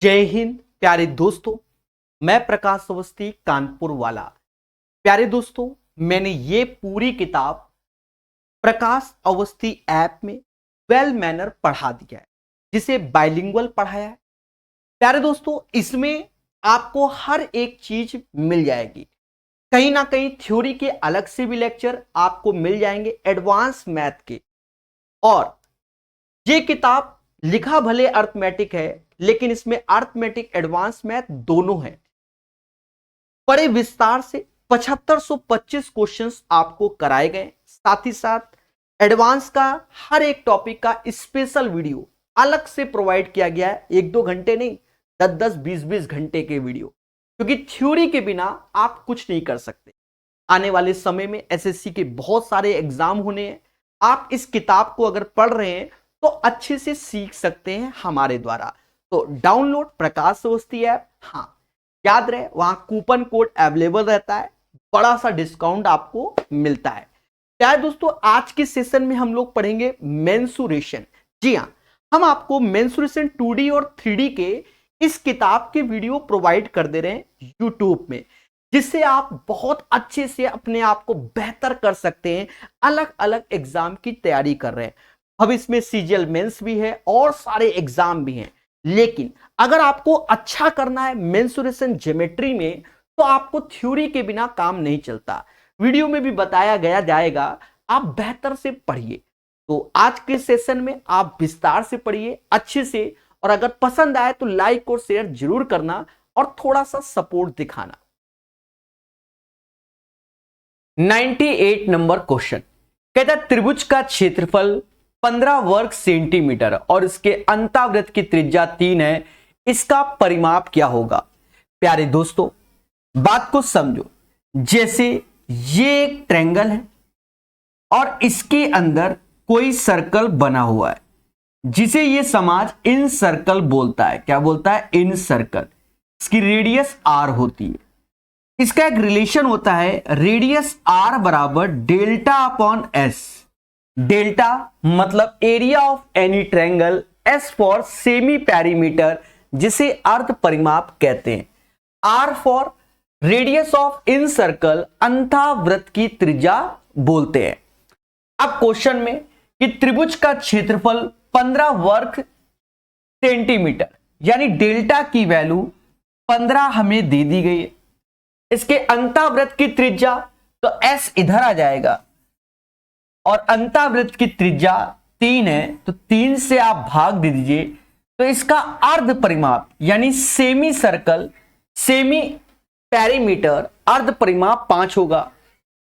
जय हिंद प्यारे दोस्तों, मैं प्रकाश अवस्थी कानपुर वाला। प्यारे दोस्तों, मैंने ये पूरी किताब प्रकाश अवस्थी ऐप में वेल मैनर पढ़ा दिया है, जिसे बाइलिंगुअल पढ़ाया है। प्यारे दोस्तों, इसमें आपको हर एक चीज मिल जाएगी। कहीं ना कहीं थ्योरी के अलग से भी लेक्चर आपको मिल जाएंगे एडवांस मैथ के। और ये किताब लिखा भले अर्थमेटिक है, लेकिन इसमें अर्थमेटिक एडवांस मैथ दोनों है। बड़े विस्तार से 7525 क्वेश्चंस आपको कराए गए। साथ ही साथ एडवांस का हर एक टॉपिक का स्पेशल वीडियो अलग से प्रोवाइड किया गया है। 1-2 घंटे नहीं, 10-10, 20-20 घंटे के वीडियो, क्योंकि थ्योरी के बिना आप कुछ नहीं कर सकते। आने वाले समय में एसएससी के बहुत सारे एग्जाम होने हैं। आप इस किताब को अगर पढ़ रहे हैं तो अच्छे से सीख सकते हैं हमारे द्वारा। तो डाउनलोड प्रकाश अवस्थी ऐप। हाँ, याद रहे वहां कूपन कोड अवेलेबल रहता है, बड़ा सा डिस्काउंट आपको मिलता है। क्या दोस्तों, आज के सेशन में हम लोग पढ़ेंगे मेंसुरेशन। जी हाँ, हम आपको मेंसुरेशन 2D और 3D के इस किताब के वीडियो प्रोवाइड कर दे रहे हैं यूट्यूब में, जिससे आप बहुत अच्छे से अपने आप को बेहतर कर सकते हैं। अलग अलग एग्जाम की तैयारी कर रहे हैं। अब इसमें सीजीएल मेंस भी है और सारे एग्जाम भी हैं। लेकिन अगर आपको अच्छा करना है मेंसुरेशन ज्योमेट्री में, तो आपको थ्योरी के बिना काम नहीं चलता। वीडियो में भी बताया गया जाएगा, आप बेहतर से पढ़िए। तो आज के सेशन में आप विस्तार से पढ़िए अच्छे से, और अगर पसंद आए तो लाइक और शेयर जरूर करना और थोड़ा सा सपोर्ट दिखाना। 98 नंबर क्वेश्चन कहता है, त्रिभुज का क्षेत्रफल 15 वर्ग सेंटीमीटर और इसके अंतःवृत्त की त्रिज्या 3 है, इसका परिमाप क्या होगा? प्यारे दोस्तों, बात को समझो। जैसे ये एक ट्रायंगल है और इसके अंदर कोई सर्कल बना हुआ है, जिसे ये समाज इन सर्कल बोलता है। क्या बोलता है? Incircle. इसकी रेडियस आर होती है। इसका एक रिलेशन होता है, रेडियस आर बराबर डेल्टा अपॉन एस। डेल्टा मतलब area of any triangle, S for semi perimeter, जिसे अर्ध परिमाप कहते हैं। R for radius of incircle, अंतःवृत्त की त्रिज्या बोलते हैं। अब क्वेश्चन में कि त्रिभुज का क्षेत्रफल 15 वर्ग सेंटीमीटर, यानी डेल्टा की वैल्यू 15 हमें दे दी गई है। इसके अंतःवृत्त की त्रिज्या, तो एस इधर आ जाएगा, और अंतःवृत्त की त्रिज्या 3 है, तो 3 से आप भाग दे दीजिए, तो इसका अर्ध परिमाप यानी सेमी सर्कल, सेमी पेरीमीटर, अर्ध परिमाप 5 होगा।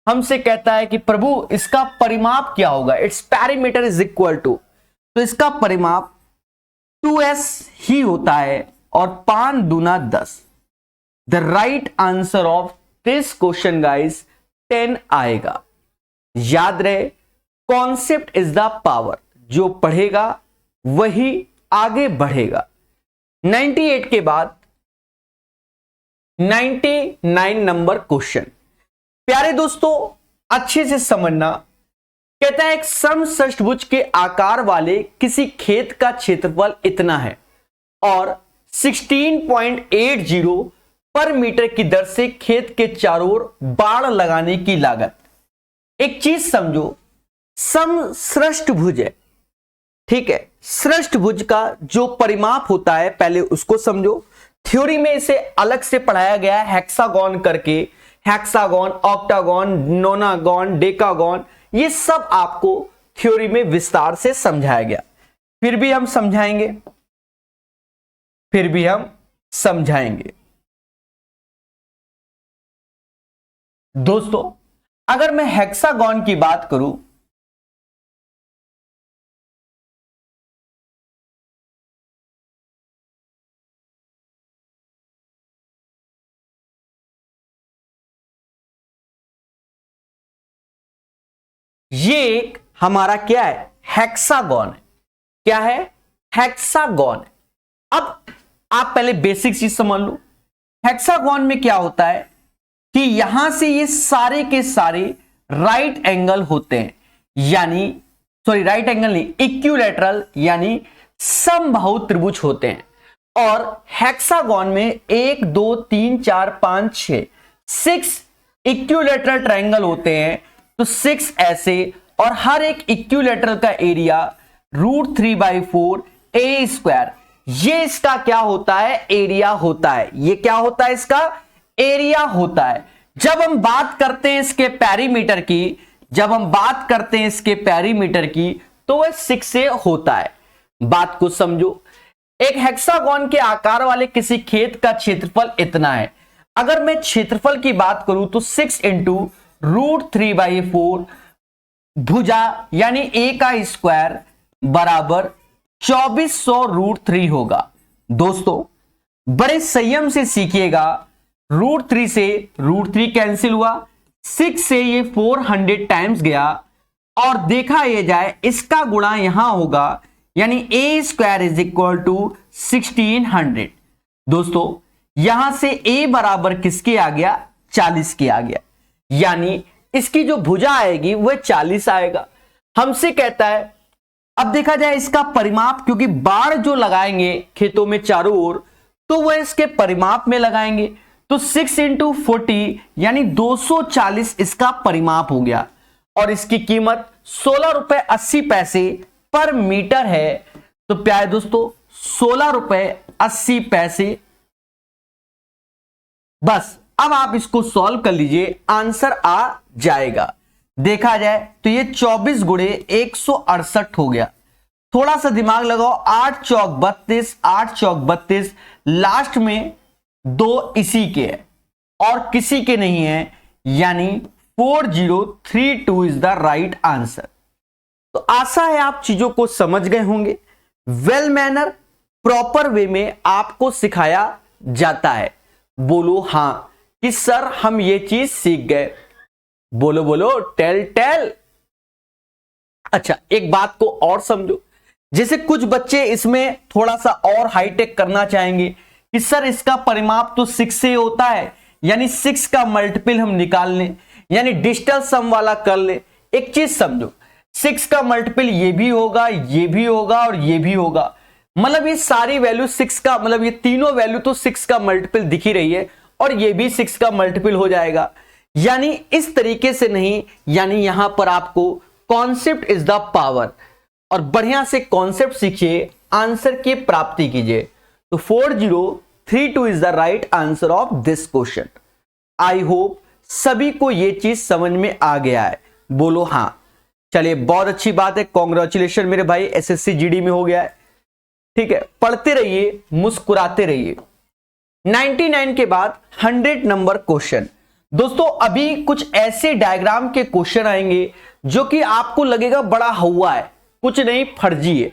हमसे कहता है कि प्रभु इसका परिमाप क्या होगा? It's perimeter is equal to, तो इसका परिमाप 2s ही होता है, और 5 दूना 10। The right answer of this question guys 10 आएगा। याद रहे, कॉन्सेप्ट इज द पावर। जो पढ़ेगा वही आगे बढ़ेगा। 98 के बाद 99 नंबर क्वेश्चन। प्यारे दोस्तों, अच्छे से समझना। कहता है, एक समषष्ठभुज के आकार वाले किसी खेत का क्षेत्रफल इतना है और 16.80 पर मीटर की दर से खेत के चारों ओर बाड़ लगाने की लागत। एक चीज समझो, समषष्ठभुज है, ठीक है। षष्ठभुज का जो परिमाप होता है, पहले उसको समझो। थ्योरी में इसे अलग से पढ़ाया गया है हेक्सागोन करके। हेक्सागोन, ऑक्टागोन, नोनागोन, डेकागोन, ये सब आपको थ्योरी में विस्तार से समझाया गया। फिर भी हम समझाएंगे। दोस्तों, अगर मैं हेक्सागोन की बात करूं, ये एक हमारा क्या है? हेक्सागोन है। क्या है? हेक्सागोन है। अब आप पहले बेसिक चीज समझ लो। हेक्सागोन में क्या होता है कि यहां से ये सारे के सारे राइट एंगल होते हैं, यानी राइट एंगल नहीं, इक्विलैटरल यानी समबाहु त्रिभुज होते हैं। और हेक्सागोन में 1 2 3 4 5 6 6 इक्विलैटरल ट्रायंगल होते हैं, तो 6 ऐसे, और हर एक इक्विलैटरल का एरिया √3/4 ए स्क्वायर, ये इसका क्या होता है, एरिया होता है। ये क्या होता है, इसका एरिया होता है। जब हम बात करते हैं इसके पेरीमीटर की, तो वह 6 से होता है। बात को समझो, एक हेक्सागोन के आकार वाले किसी खेत का क्षेत्रफल इतना है। अगर मैं क्षेत्रफल की बात करूं तो 6 इंटू √3/4 भुजा यानी ए का स्क्वायर बराबर 2400 √3 होगा। दोस्तों बड़े संयम से सीखिएगा, √3 से √3 कैंसिल हुआ, 6 से ये 400 टाइम्स गया, और देखा ये जाए इसका गुणा यहां होगा, यानी ए स्क्वायर इज इक्वल टू 1600। दोस्तों यहां से ए बराबर किसके आ गया, 40 के आ गया, यानी इसकी जो भुजा आएगी वह 40 आएगा। हमसे कहता है, अब देखा जाए इसका परिमाप, क्योंकि बाड़ जो लगाएंगे खेतों में चारों ओर, तो वह इसके परिमाप में लगाएंगे, तो 6 इंटू 40 यानी 240 इसका परिमाप हो गया, और इसकी कीमत 16 रुपए 80 पैसे पर मीटर है। तो प्यारे दोस्तों 16 रुपए 80 पैसे। बस अब आप इसको सॉल्व कर लीजिए, आंसर आ जाएगा। देखा जाए तो ये 24 गुणे 168 हो गया। थोड़ा सा दिमाग लगाओ, 8 चौक 32, 8 चौक 32, लास्ट में 2 इसी के है और किसी के नहीं है, यानी 4032 इज द राइट आंसर। तो आशा है आप चीजों को समझ गए होंगे। वेल मैनर प्रॉपर वे में आपको सिखाया जाता है। बोलो हां कि सर हम ये चीज सीख गए। बोलो बोलो, टेल टेल। अच्छा, एक बात को और समझो, जैसे कुछ बच्चे इसमें थोड़ा सा और हाईटेक करना चाहेंगे कि सर इसका परिमाप तो 6 से होता है, यानी 6 का मल्टीपल हम निकाल लें, यानी डिजिटल सम वाला कर ले। एक चीज समझो, 6 का मल्टीपल ये भी होगा, ये भी होगा और ये भी होगा, मतलब ये सारी वैल्यू 6 का, मतलब ये तीनों वैल्यू तो 6 का मल्टीपल दिख ही रही है, और ये भी 6 का मल्टीपल हो जाएगा। यानी इस तरीके से नहीं, यानी यहां पर आपको कॉन्सेप्ट इज द पावर, और बढ़िया से कॉन्सेप्ट सीखिए, आंसर की प्राप्ति कीजिए। तो 4032 is the right answer of this question. I hope सभी को यह चीज समझ में आ गया है। बोलो हां। चलिए, बहुत अच्छी बात है, कॉन्ग्रेचुलेशन मेरे भाई, एसएससी जीडी में हो गया है। ठीक है, पढ़ते रहिए, मुस्कुराते रहिए। 99 के बाद 100 नंबर क्वेश्चन। दोस्तों अभी कुछ ऐसे डायग्राम के क्वेश्चन आएंगे जो कि आपको लगेगा बड़ा हवा है, कुछ नहीं फर्जी है।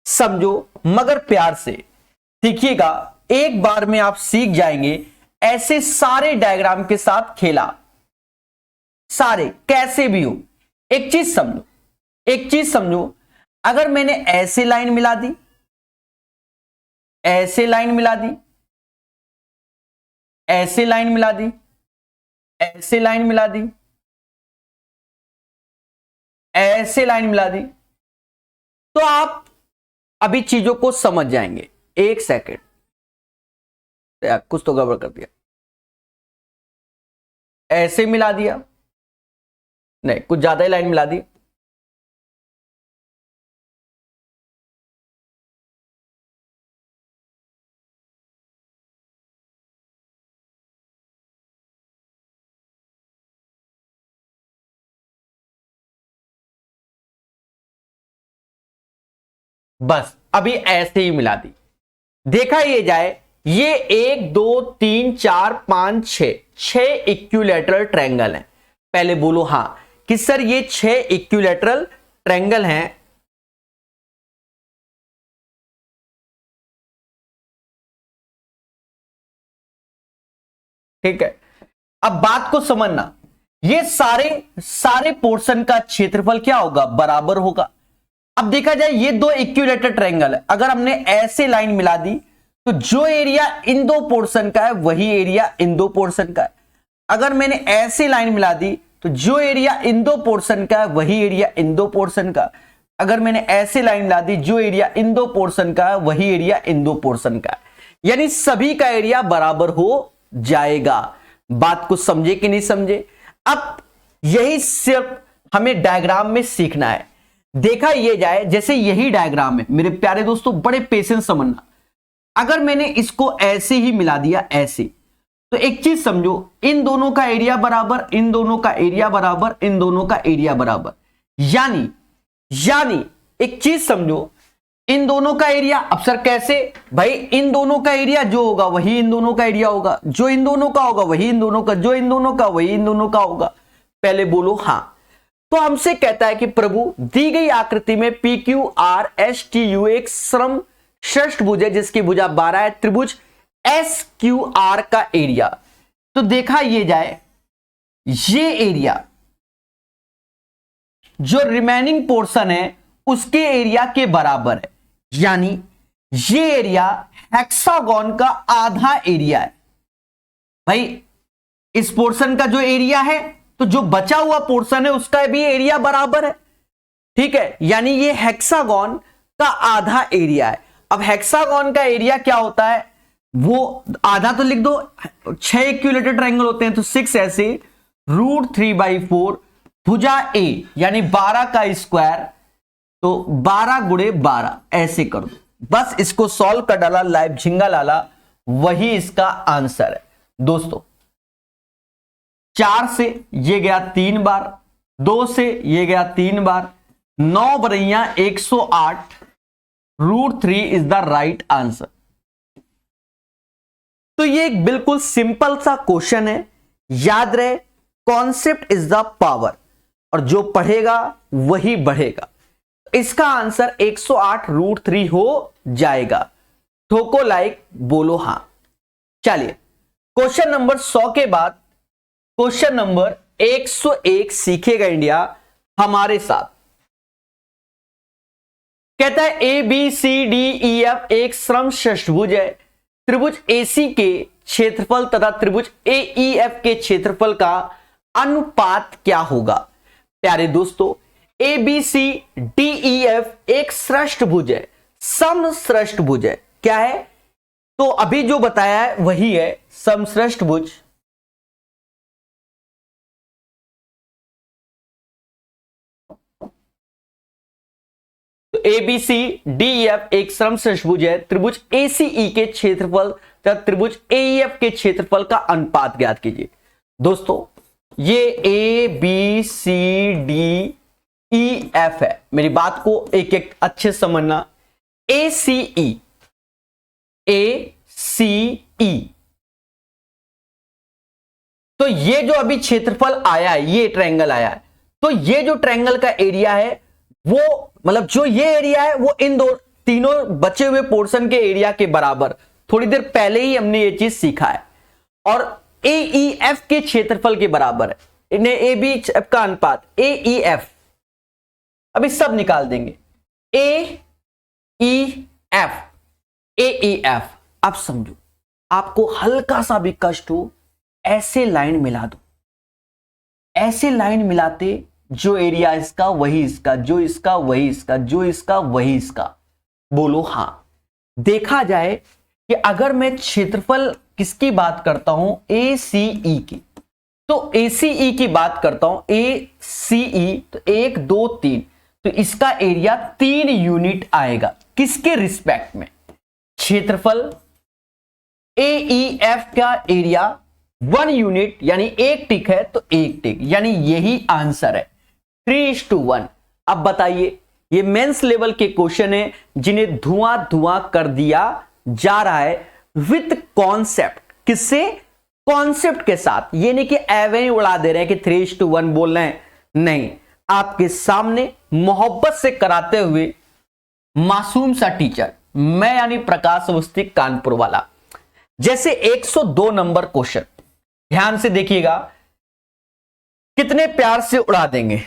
समझो मगर प्यार से सीखिएगा, एक बार में आप सीख जाएंगे। ऐसे सारे डायग्राम के साथ खेला, सारे कैसे भी हो। एक चीज समझो, अगर मैंने ऐसे लाइन मिला दी, ऐसे लाइन मिला दी, ऐसे लाइन मिला दी, ऐसे लाइन मिला दी, ऐसे लाइन मिला दी, तो आप अभी चीजों को समझ जाएंगे। एक सेकेंड, कुछ तो गड़बड़ कर दिया। ऐसे मिला दिया, नहीं कुछ ज्यादा ही लाइन मिला दी। बस अभी ऐसे ही मिला दी। देखा ये जाए, ये 1 2 3 4 5 6 इक्विलैटरल ट्रायंगल हैं। पहले बोलो हां कि सर ये 6 इक्विलैटरल ट्रायंगल हैं। ठीक है, अब बात को समझना, ये सारे पोर्शन का क्षेत्रफल क्या होगा, बराबर होगा। अब देखा जाए ये 2 इक्विलैटरल ट्रायंगल है, अगर हमने ऐसे लाइन मिला दी तो जो एरिया इन 2 पोर्शन का है वही एरिया इन 2 पोर्शन का है। अगर मैंने ऐसे लाइन मिला दी तो जो एरिया इन 2 पोर्शन का है वही एरिया इन 2 पोर्शन का। अगर मैंने ऐसे लाइन मिला दी, जो एरिया इन 2 पोर्शन का है वही एरिया इन 2 पोर्शन का। यानी सभी का एरिया बराबर हो जाएगा। बात को समझे कि नहीं समझे? अब यही सिर्फ हमें डायग्राम में सीखना है। देखा ये जाए, जैसे यही डायग्राम है मेरे प्यारे दोस्तों, बड़े पेशेंस समझना। अगर मैंने इसको ऐसे ही मिला दिया ऐसे, तो एक चीज समझो, इन दोनों का एरिया बराबर, इन दोनों का एरिया बराबर, इन दोनों का एरिया बराबर। यानी एक चीज समझो, इन दोनों का एरिया, अब सर कैसे भाई? इन दोनों का एरिया जो होगा वही इन दोनों का एरिया होगा, जो इन दोनों का होगा वही इन दोनों का, जो इन दोनों का वही इन दोनों का होगा। पहले बोलो हां। तो हमसे कहता है कि प्रभु दी गई आकृति में P Q R S T U एक सम षष्ठभुज है जिसकी भुजा 12 है, त्रिभुज एस क्यू आर का एरिया। तो देखा ये जाए, ये एरिया जो रिमेनिंग पोर्शन है उसके एरिया के बराबर है। यानी ये एरिया हेक्सागोन का आधा एरिया है। भाई इस पोर्शन का जो एरिया है, तो जो बचा हुआ पोर्शन है उसका भी एरिया बराबर है। ठीक है, यानी ये हेक्सागोन का आधा एरिया है। अब हेक्सागोन का एरिया क्या होता है, वो आधा तो लिख दो, 6 इक्विलेटरल ट्रायंगल होते हैं तो 6 ऐसे, √3/4 भुजा ए यानी 12 का स्क्वायर, तो 12 गुणे 12 ऐसे कर दो। बस इसको सॉल्व कर डाला, लाइव झिंगा लाला, वही इसका आंसर है दोस्तों। 4 से ये गया 3 बार, 2 से ये गया 3 बार, 9 Baraiya 108, √3 is the right answer. तो ये एक बिल्कुल सिंपल सा क्वेश्चन है, याद रहे कॉन्सेप्ट इज द पावर, और जो पढ़ेगा वही बढ़ेगा। इसका आंसर 108 √3 हो जाएगा। ठोको लाइक, बोलो हां। चलिए क्वेश्चन नंबर 100 के बाद क्वेश्चन नंबर 101 सीखेगा इंडिया हमारे साथ। कहता है A B C D E F एक सम षष्ठभुज है, त्रिभुज एसी के क्षेत्रफल तथा त्रिभुज ए ई एफ के क्षेत्रफल का अनुपात क्या होगा? प्यारे दोस्तों, A B C D E F एक षष्ठभुज है, समषष्ठभुज है। क्या है? तो अभी जो बताया है वही है समषष्ठभुज। तो A B C D E F एक समषष्ठभुज है, त्रिभुज ए सी ई के क्षेत्रफल तथा त्रिभुज ए ई एफ के क्षेत्रफल का अनुपात ज्ञात कीजिए। दोस्तों ये A B C D E F है, मेरी बात को एक एक अच्छे समझना। ए सी ई, ए सी ई, तो ये जो अभी क्षेत्रफल आया है, ये ट्रायंगल आया है, तो ये जो ट्रायंगल का एरिया है वो, मतलब जो ये एरिया है वो इन दो तीनों बचे हुए पोर्शन के एरिया के बराबर। थोड़ी देर पहले ही हमने ये चीज सीखा है। और ए ई एफ के क्षेत्रफल के बराबर है, इन्हें ए बी एफ का अनुपात ए ई एफ, अभी सब निकाल देंगे। ए ई एफ, ए ई एफ। अब समझो, आपको हल्का सा भी कष्ट हो, ऐसे लाइन मिला दो, ऐसे लाइन मिलाते जो एरिया इसका वही इसका, जो इसका वही इसका, जो इसका वही इसका। बोलो हां। देखा जाए कि अगर मैं क्षेत्रफल किसकी बात करता हूं, ए सी ई की, तो ए सी ई की बात करता हूं, ए सी ई, तो 1 2 3, तो इसका एरिया 3 यूनिट आएगा। किसके रिस्पेक्ट में? क्षेत्रफल ए ई एफ का एरिया 1 यूनिट, यानी 1 टिक है तो 1 टिक, यानी यही आंसर है 3:1। अब बताइए, ये मेंस लेवल के क्वेश्चन है जिन्हें धुआं धुआं कर दिया जा रहा है विथ कॉन्सेप्ट। किससे? कॉन्सेप्ट के साथ। ये नहीं कि एवे ही उड़ा दे रहे हैं कि 3:1 बोल रहे हैं, नहीं, आपके सामने मोहब्बत से कराते हुए मासूम सा टीचर मैं, यानी प्रकाश अवस्थी कानपुर वाला। जैसे 102 नंबर क्वेश्चन, ध्यान से देखिएगा, कितने प्यार से उड़ा देंगे।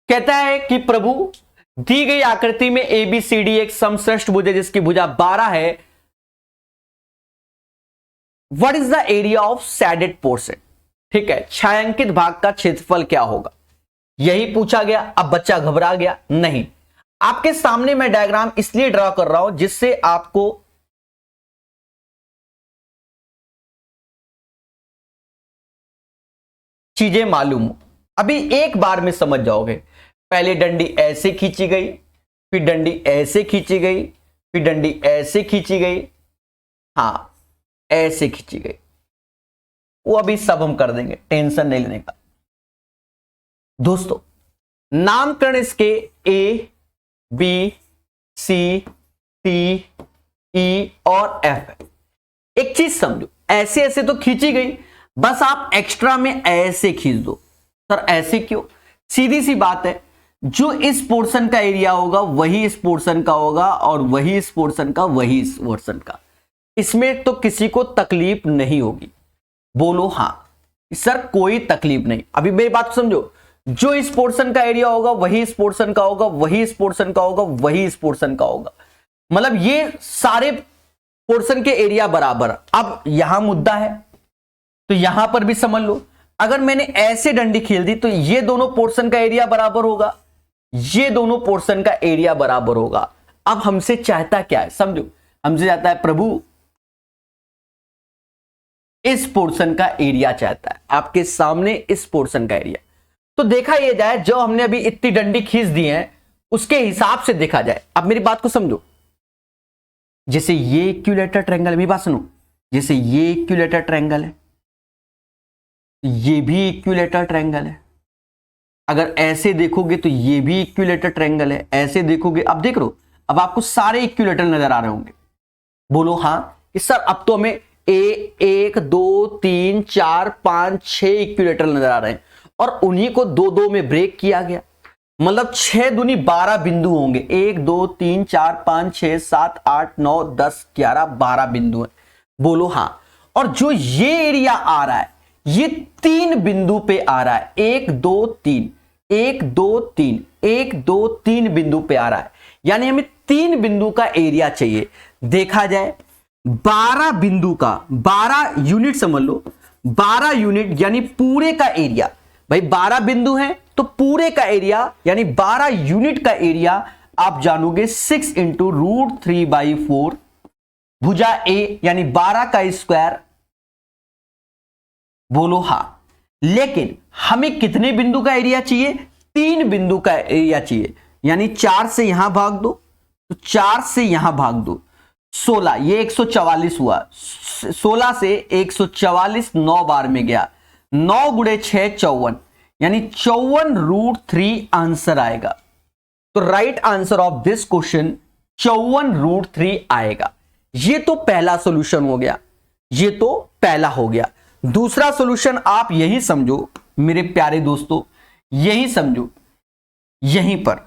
कहता है कि प्रभु दी गई आकृति में ए बी सी डी एक समषष्ठभुज है जिसकी भुजा 12 है। What is the area of shaded portion? ठीक है, छायांकित भाग का क्षेत्रफल क्या होगा, यही पूछा गया। अब बच्चा घबरा गया? नहीं, आपके सामने मैं डायग्राम इसलिए ड्रा कर रहा हूं जिससे आपको चीजें मालूम हो। अभी एक बार में समझ जाओगे। पहले डंडी ऐसे खींची गई, फिर डंडी ऐसे खींची गई, फिर डंडी ऐसे खींची गई, हां ऐसे खींची गई। वो अभी सब हम कर देंगे, टेंशन नहीं लेने का। दोस्तों नामकरण इसके ए बी सी टी ई और एफ है। एक चीज समझो, ऐसे ऐसे तो खींची गई, बस आप एक्स्ट्रा में ऐसे खींच दो। सर ऐसे क्यों? सीधी सी बात है, जो इस पोर्शन का एरिया होगा वही इस पोर्शन का होगा, और वही इस पोर्शन का वही इस पोर्शन का। इसमें तो किसी को तकलीफ नहीं होगी। बोलो हां। सर कोई तकलीफ नहीं। अभी मेरी बात समझो, जो इस पोर्शन का एरिया होगा वही इस पोर्शन का होगा, वही इस पोर्शन का होगा, वही इस पोर्शन का होगा। मतलब ये सारे पोर्शन के एरिया बराबर। अब यहां मुद्दा है तो यहां पर भी समझ लो, अगर मैंने ऐसे डंडी खेल दी तो ये दोनों पोर्शन का एरिया बराबर होगा, ये दोनों पोर्शन का एरिया बराबर होगा। अब हमसे चाहता क्या है समझो, हमसे चाहता है प्रभु इस पोर्शन का एरिया चाहता है, आपके सामने इस पोर्शन का एरिया। तो देखा यह जाए, जो हमने अभी इतनी डंडी खींच दी है उसके हिसाब से देखा जाए। अब मेरी बात को समझो, जैसे ये इक्विलेटरल ट्रायंगल है, मेरी बात सुनो, जैसे ये इक्विलेटरल ट्रायंगल है, ये भी इक्विलेटरल ट्रायंगल है। अगर ऐसे देखोगे तो ये भी इक्विलेटरल ट्रायंगल है, ऐसे देखोगे, अब देख लो, अब आपको सारे इक्विलेटरल नजर आ रहे होंगे। बोलो हां कि सर अब तो हमें एक दो तीन चार पांच छह इक्विलेटरल नजर आ रहे हैं, और उन्हीं को दो दो में ब्रेक किया गया। मतलब 6 दूनी 12 बिंदु होंगे, 1 2 3 4 5 6 7 8 9 10 11 12 बिंदु हैं। बोलो हां। और जो ये एरिया आ रहा है ये 3 बिंदु पे आ रहा है, 1 2 3 1 2 3 1 2 3 बिंदु पे आ रहा है। यानी हमें 3 बिंदु का एरिया चाहिए। देखा जाए 12 बिंदु का 12 यूनिट समझ लो, 12 यूनिट यानी पूरे का एरिया। भाई 12 बिंदु हैं तो पूरे का एरिया यानी 12 यूनिट का एरिया आप जानोगे 6 इंटू √3/4 भुजा ए यानी 12 का स्क्वायर। बोलो हां। लेकिन हमें कितने बिंदु का एरिया चाहिए? 3 बिंदु का एरिया चाहिए। यानी 4 से यहां भाग दो तो 4 से यहां भाग दो 16, ये 144 हुआ। 16 से 144 9 बार में गया, 9 गुणे 6 54, यानी 54√3 आंसर आएगा। तो right answer of this question 54√3 आएगा। ये तो पहला सॉल्यूशन हो गया, ये तो पहला हो गया। दूसरा सॉल्यूशन आप यही समझो मेरे प्यारे दोस्तों, यही समझो, यहीं पर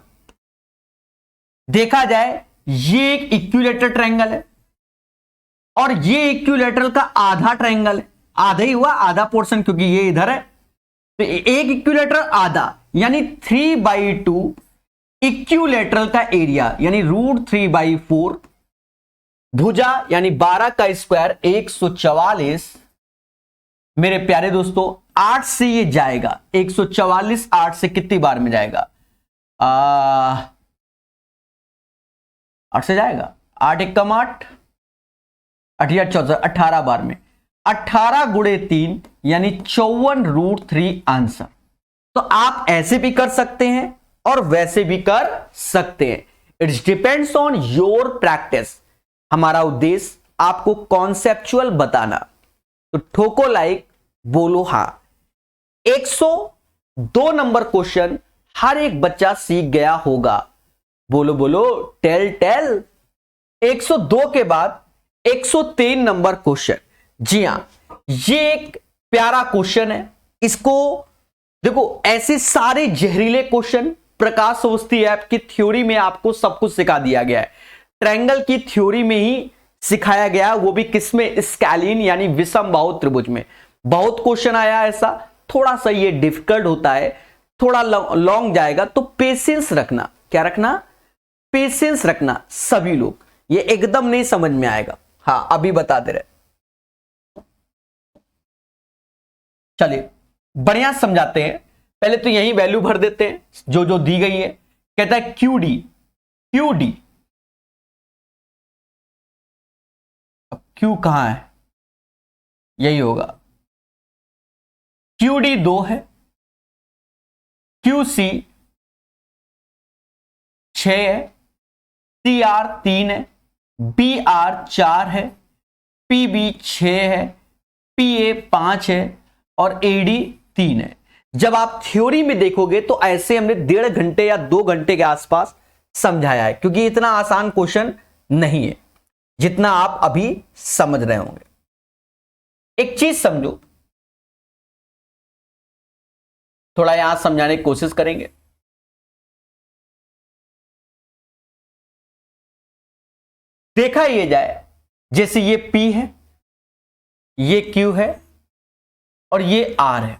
देखा जाए ये एक इक्विलेटरल ट्रायंगल है और ये इक्विलेटरल का आधा ट्रायंगल है। आधा ही हुआ, आधा पोर्शन, क्योंकि ये इधर है तो एक इक्विलेटरल आधा यानी 3/2 इक्विलेटरल का एरिया यानी √3/4 भुजा यानी 12 का स्क्वायर 144। मेरे प्यारे दोस्तों 8 से ये जाएगा 144, 8 से कितनी बार में जाएगा? 8 से जाएगा, 8 × 8 8 या 14 18 बार में, 18 गुणे 3 यानी 54√3 आंसर। तो आप ऐसे भी कर सकते हैं और वैसे भी कर सकते हैं। It's depends on your practice. हमारा उद्देश्य आपको कॉन्सेप्चुअल बताना। तो ठोको लाइक, बोलो हां। 102 नंबर क्वेश्चन हर एक बच्चा सीख गया होगा। बोलो बोलो, टेल टेल। 102 के बाद 103 नंबर क्वेश्चन। जी हां, ये एक प्यारा क्वेश्चन है। इसको देखो, ऐसे सारे जहरीले क्वेश्चन प्रकाश अवस्थी ऐप की थ्योरी में आपको सब कुछ सिखा दिया गया है। ट्रायंगल की थ्योरी में ही सिखाया गया, वो भी किसमें? स्कैलीन यानी विषम बाहु त्रिभुज में। बहुत क्वेश्चन आया ऐसा, थोड़ा सा ये डिफिकल्ट होता है, थोड़ा लॉन्ग जाएगा, तो पेशेंस रखना। क्या रखना? पेशेंस रखना। सभी लोग, ये एकदम नहीं समझ में आएगा। हाँ, अभी बता दे रहे। चलिए बढ़िया समझाते हैं। पहले तो यही वैल्यू भर देते हैं जो जो दी गई है। कहता है QD क्यू डी, अब क्यू कहां है, यही होगा, क्यू डी 2 है, क्यू सी 6 है, सी आर 3 है, बी आर 4 है, पी बी 6 है, पी ए 5 है और ए डी 3 है। जब आप थ्योरी में देखोगे तो ऐसे हमने 1.5 घंटे या 2 घंटे के आसपास समझाया है, क्योंकि इतना आसान क्वेश्चन नहीं है जितना आप अभी समझ रहे होंगे। एक चीज समझो, थोड़ा यहां समझाने की कोशिश करेंगे। देखा ये जाए, जैसे ये P है, ये Q है और ये R है,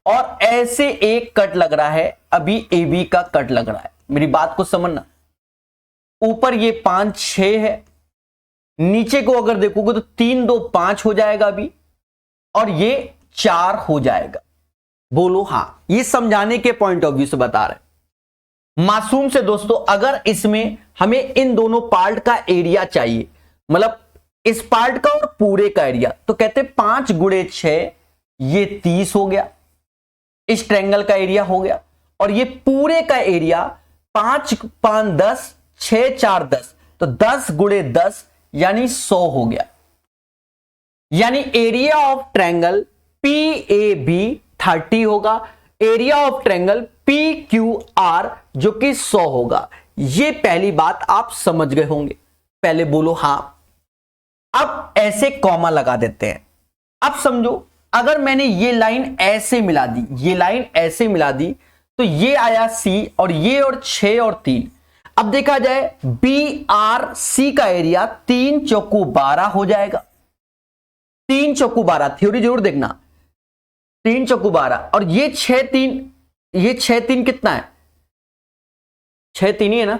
और ऐसे एक कट लग रहा है, अभी AB का कट लग रहा है। मेरी बात को समझना, ऊपर ये 5 6 है, नीचे को अगर देखोगे तो 3 2 5 हो जाएगा अभी, और ये 4 हो जाएगा। बोलो हां, ये समझाने के पॉइंट ऑफ व्यू से बता रहे मासूम से दोस्तों। अगर इसमें हमें इन दोनों पार्ट का एरिया चाहिए, मतलब इस पार्ट का और पूरे का एरिया, तो कहते 5 गुणे 6 ये 30 हो गया, इस ट्रायंगल का एरिया हो गया, और ये पूरे का एरिया 5 5 10 6 4 10, तो 10 गुणे 10 यानी 100 हो गया। यानी एरिया ऑफ ट्रायंगल PAB 30 होगा, एरिया ऑफ ट्रायंगल PQR जो कि 100 होगा। ये पहली बात आप समझ गए होंगे, पहले बोलो हां। अब ऐसे कॉमा लगा देते हैं। अब समझो, अगर मैंने ये लाइन ऐसे मिला दी, ये लाइन ऐसे मिला दी, तो ये आया C और ये और 6 और 3। अब देखा जाए BRC का एरिया 3 चौकू 12 हो जाएगा, 3 चौकू 12, थ्योरी जरूर देखना, 3 चौकू 12, और ये 6 3, ये 6 3 कितना है, 6 3 ही है ना।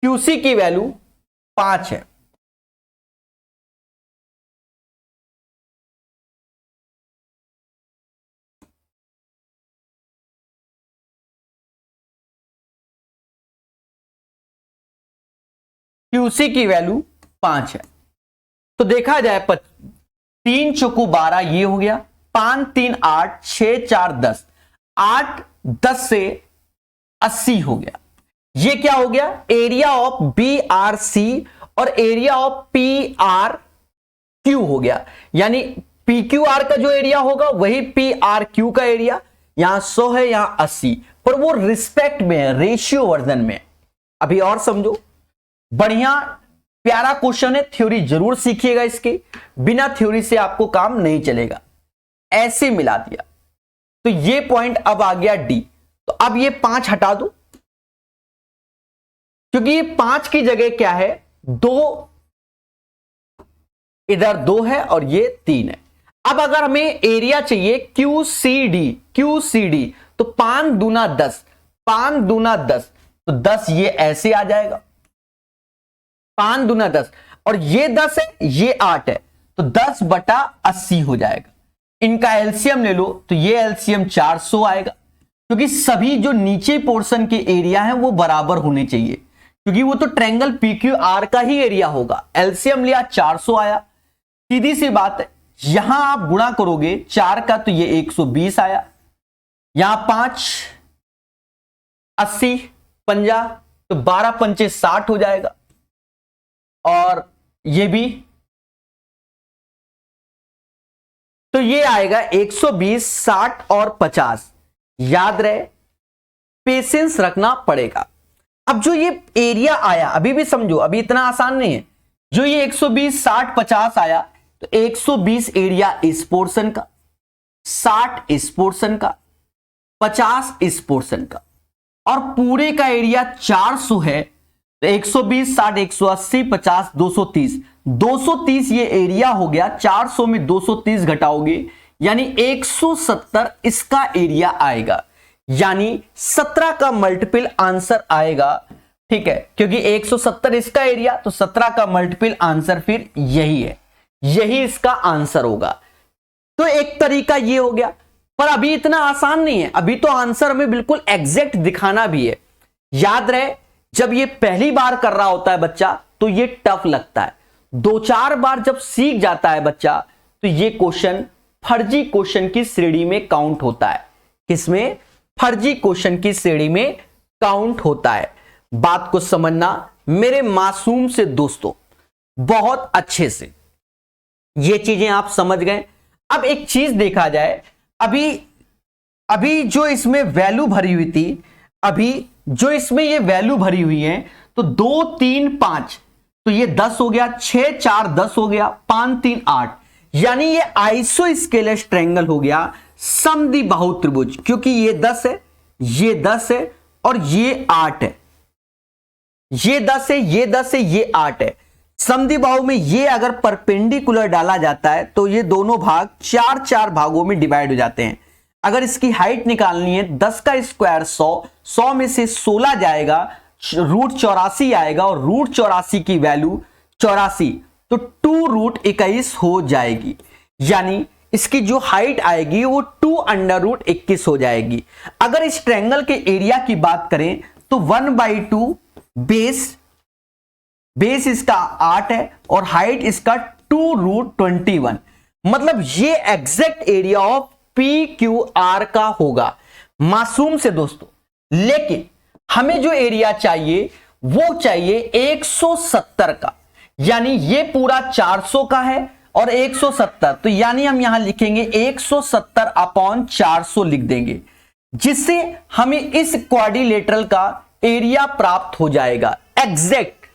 QC की वैल्यू 5 है, QC की वैल्यू 5 है। तो देखा जाए 3 चौकू 12 ये हो गया, 5 3 8 6 4 10, 8 10 से 80 हो गया। ये क्या हो गया, एरिया ऑफ BRC और एरिया ऑफ PRQ हो गया। यानी PQR का जो एरिया होगा वही PRQ का एरिया, यहां 100 है यहां 80, पर वो रिस्पेक्ट में है, रेशियो वर्जन में। अभी और समझो, बढ़िया प्यारा क्वेश्चन है, थ्योरी जरूर सीखिएगा इसकी, बिना थ्योरी से आपको काम नहीं चलेगा। ऐसे मिला दिया, तो ये पॉइंट अब आ गया D। तो अब ये 5 हटा दो, क्योंकि ये 5 की जगह क्या है, 2, इधर 2 है और ये 3 है। अब अगर हमें एरिया चाहिए QCD, तो 5 दूना 10, 5 दूना 10, तो 10 ये ऐसे आ जाएगा, 5 दूना 10, और ये 10 है ये 8 है, तो 10 बटा 80 हो जाएगा। इनका एलसीएम ले लो, तो ये एलसीएम 400 आएगा, क्योंकि सभी जो नीचे पोर्शन के एरिया हैं वो बराबर होने चाहिए, क्योंकि वो तो ट्रायंगल PQR का ही एरिया होगा। एलसीएम लिया 400 आया, सीधी सी बात है, यहां आप गुणा करोगे 4 का तो ये 120 आया, यहां 5 80 50, तो 12 पंचे 60 हो जाएगा, और ये भी, तो ये आएगा 120 60 और 50। याद रहे, पेशेंस रखना पड़ेगा। अब जो ये एरिया आया, अभी भी समझो, अभी इतना आसान नहीं है, जो ये 120 60 50 आया, तो 120 एरिया इस पोर्शन का, 60 इस पोर्शन का, 50 इस पोर्शन का, और पूरे का एरिया 400 है, तो 120 60 180 50 230, 230 ये एरिया हो गया। 400 में 230 घटाओगे यानी 170 इसका एरिया आएगा, यानी 17 का मल्टीपल आंसर आएगा। ठीक है, क्योंकि 170 इसका एरिया, तो 17 का मल्टीपल आंसर फिर यही है, यही इसका आंसर होगा। तो एक तरीका ये हो गया। पर अभी इतना आसान नहीं है, अभी तो आंसर हमें बिल्कुल एग्जैक्ट दिखाना भी है। याद रहे, जब ये पहली बार कर रहा होता है बच्चा तो ये टफ लगता है, 2-4 बार जब सीख जाता है बच्चा तो ये क्वेश्चन फर्जी क्वेश्चन की श्रेणी में काउंट होता है। किसमें? फर्जी क्वेश्चन की श्रेणी में काउंट होता है। बात को समझना मेरे मासूम से दोस्तों, बहुत अच्छे से ये चीजें आप समझ गए। अब एक चीज देखा जाए, अभी जो इसमें वैल्यू भरी हुई थी, अभी जो इसमें ये वैल्यू भरी हुई है, तो 2 3 5 तो ये 10 हो गया, 6 4 10 हो गया, 5 3 8, यानी ये आइसोस्केलस ट्रायंगल हो गया समद्विबाहु त्रिभुज, क्योंकि ये 10 है, ये 10 है और ये 8 है, ये 10 है, ये 10 है, ये 8 है। समद्विबाहु में ये अगर परपेंडिकुलर डाला जाता है तो ये दोनों भाग 4-4 भागों में डिवाइड हो जाते हैं। अगर इसकी हाइट निकालनी है, 10 का स्क्वायर 100, 100 में से 16 जाएगा, √84 आएगा और √84 की वैल्यू 84, तो 2√21 हो जाएगी। यानी इसकी जो हाइट आएगी वो 2√21 हो जाएगी। अगर इस ट्रायंगल के एरिया की बात करें तो 1/2 बेस इसका 8 है और हाइट इसका 2√21, मतलब ये एग्जैक्ट एरिया ऑफ PQR का होगा मासूम से दोस्तों। लेकिन हमें जो एरिया चाहिए वो चाहिए 170 का, यानी ये पूरा 400 का है और 170, तो यानी हम यहां लिखेंगे 170/400 लिख देंगे, जिससे हमें इस क्वाड्रिलेटरल का एरिया प्राप्त हो जाएगा एग्जैक्ट।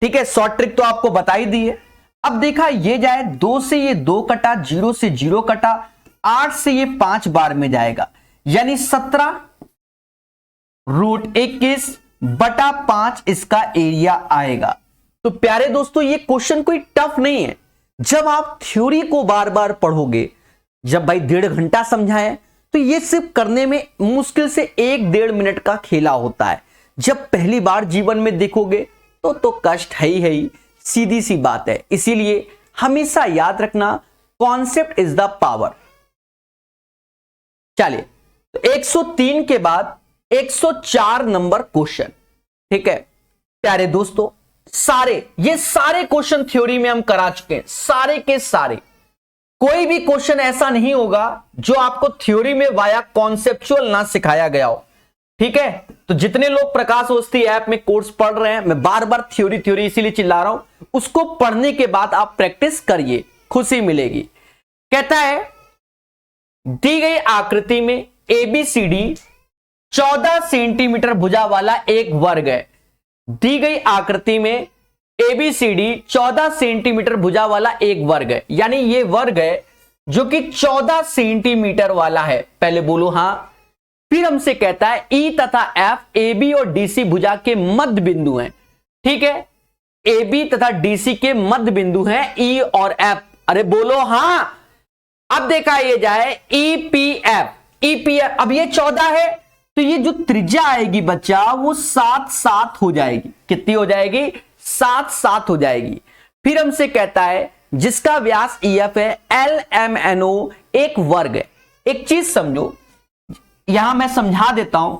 ठीक है, शॉर्ट ट्रिक तो आपको बता ही दी है। अब देखा, ये जाए 2 से ये 2 कटा, 0 से 0 कटा, 8 से ये 5 बार में जाएगा, यानी 17√21/5 इसका एरिया आएगा। तो प्यारे दोस्तों, ये क्वेश्चन कोई टफ नहीं है। जब आप थ्योरी को बार बार पढ़ोगे, जब भाई 1.5 घंटा समझाएं, तो ये सिर्फ करने में मुश्किल से 1-1.5 मिनट का खेला होता है। जब पहली बार जीवन में देखोगे तो कष्ट है ही, सीधी सी बात है। इसीलिए हमेशा याद रखना, कॉन्सेप्ट इज द पावर। चलिए, तो 103 के बाद 104 नंबर क्वेश्चन। ठीक है प्यारे दोस्तों, ये सारे क्वेश्चन थ्योरी में हम करा चुके हैं, सारे के सारे। कोई भी क्वेश्चन ऐसा नहीं होगा जो आपको थ्योरी में वाया कॉन्सेप्चुअल ना सिखाया गया हो। ठीक है, तो जितने लोग प्रकाश अवस्थी ऐप में कोर्स पढ़ रहे हैं, मैं बार बार थ्योरी इसीलिए चिल्ला रहा हूं, उसको पढ़ने के बाद आप प्रैक्टिस करिए, खुशी मिलेगी। कहता है, दी गई आकृति में ABCD 14 सेंटीमीटर भुजा वाला एक वर्ग है। दी गई आकृति में ABCD 14 सेंटीमीटर भुजा वाला एक वर्ग है, यानी ये वर्ग है जो कि 14 सेंटीमीटर वाला है। पहले बोलो हाँ। फिर हमसे कहता है E तथा F AB और DC भुजा के मध्य बिंदु हैं। ठीक है, AB तथा DC के मध्य बिंदु हैं E और F। अरे बोलो हाँ। अब देखा ये जाए EPF। अब ये 14 है, तो ये जो त्रिज्या आएगी बच्चा वो 7-7 हो जाएगी। कितनी हो जाएगी? 7-7 हो जाएगी। फिर हमसे कहता है जिसका व्यास EF है, LMNO एक वर्ग है। एक चीज समझो, यहां मैं समझा देता हूं।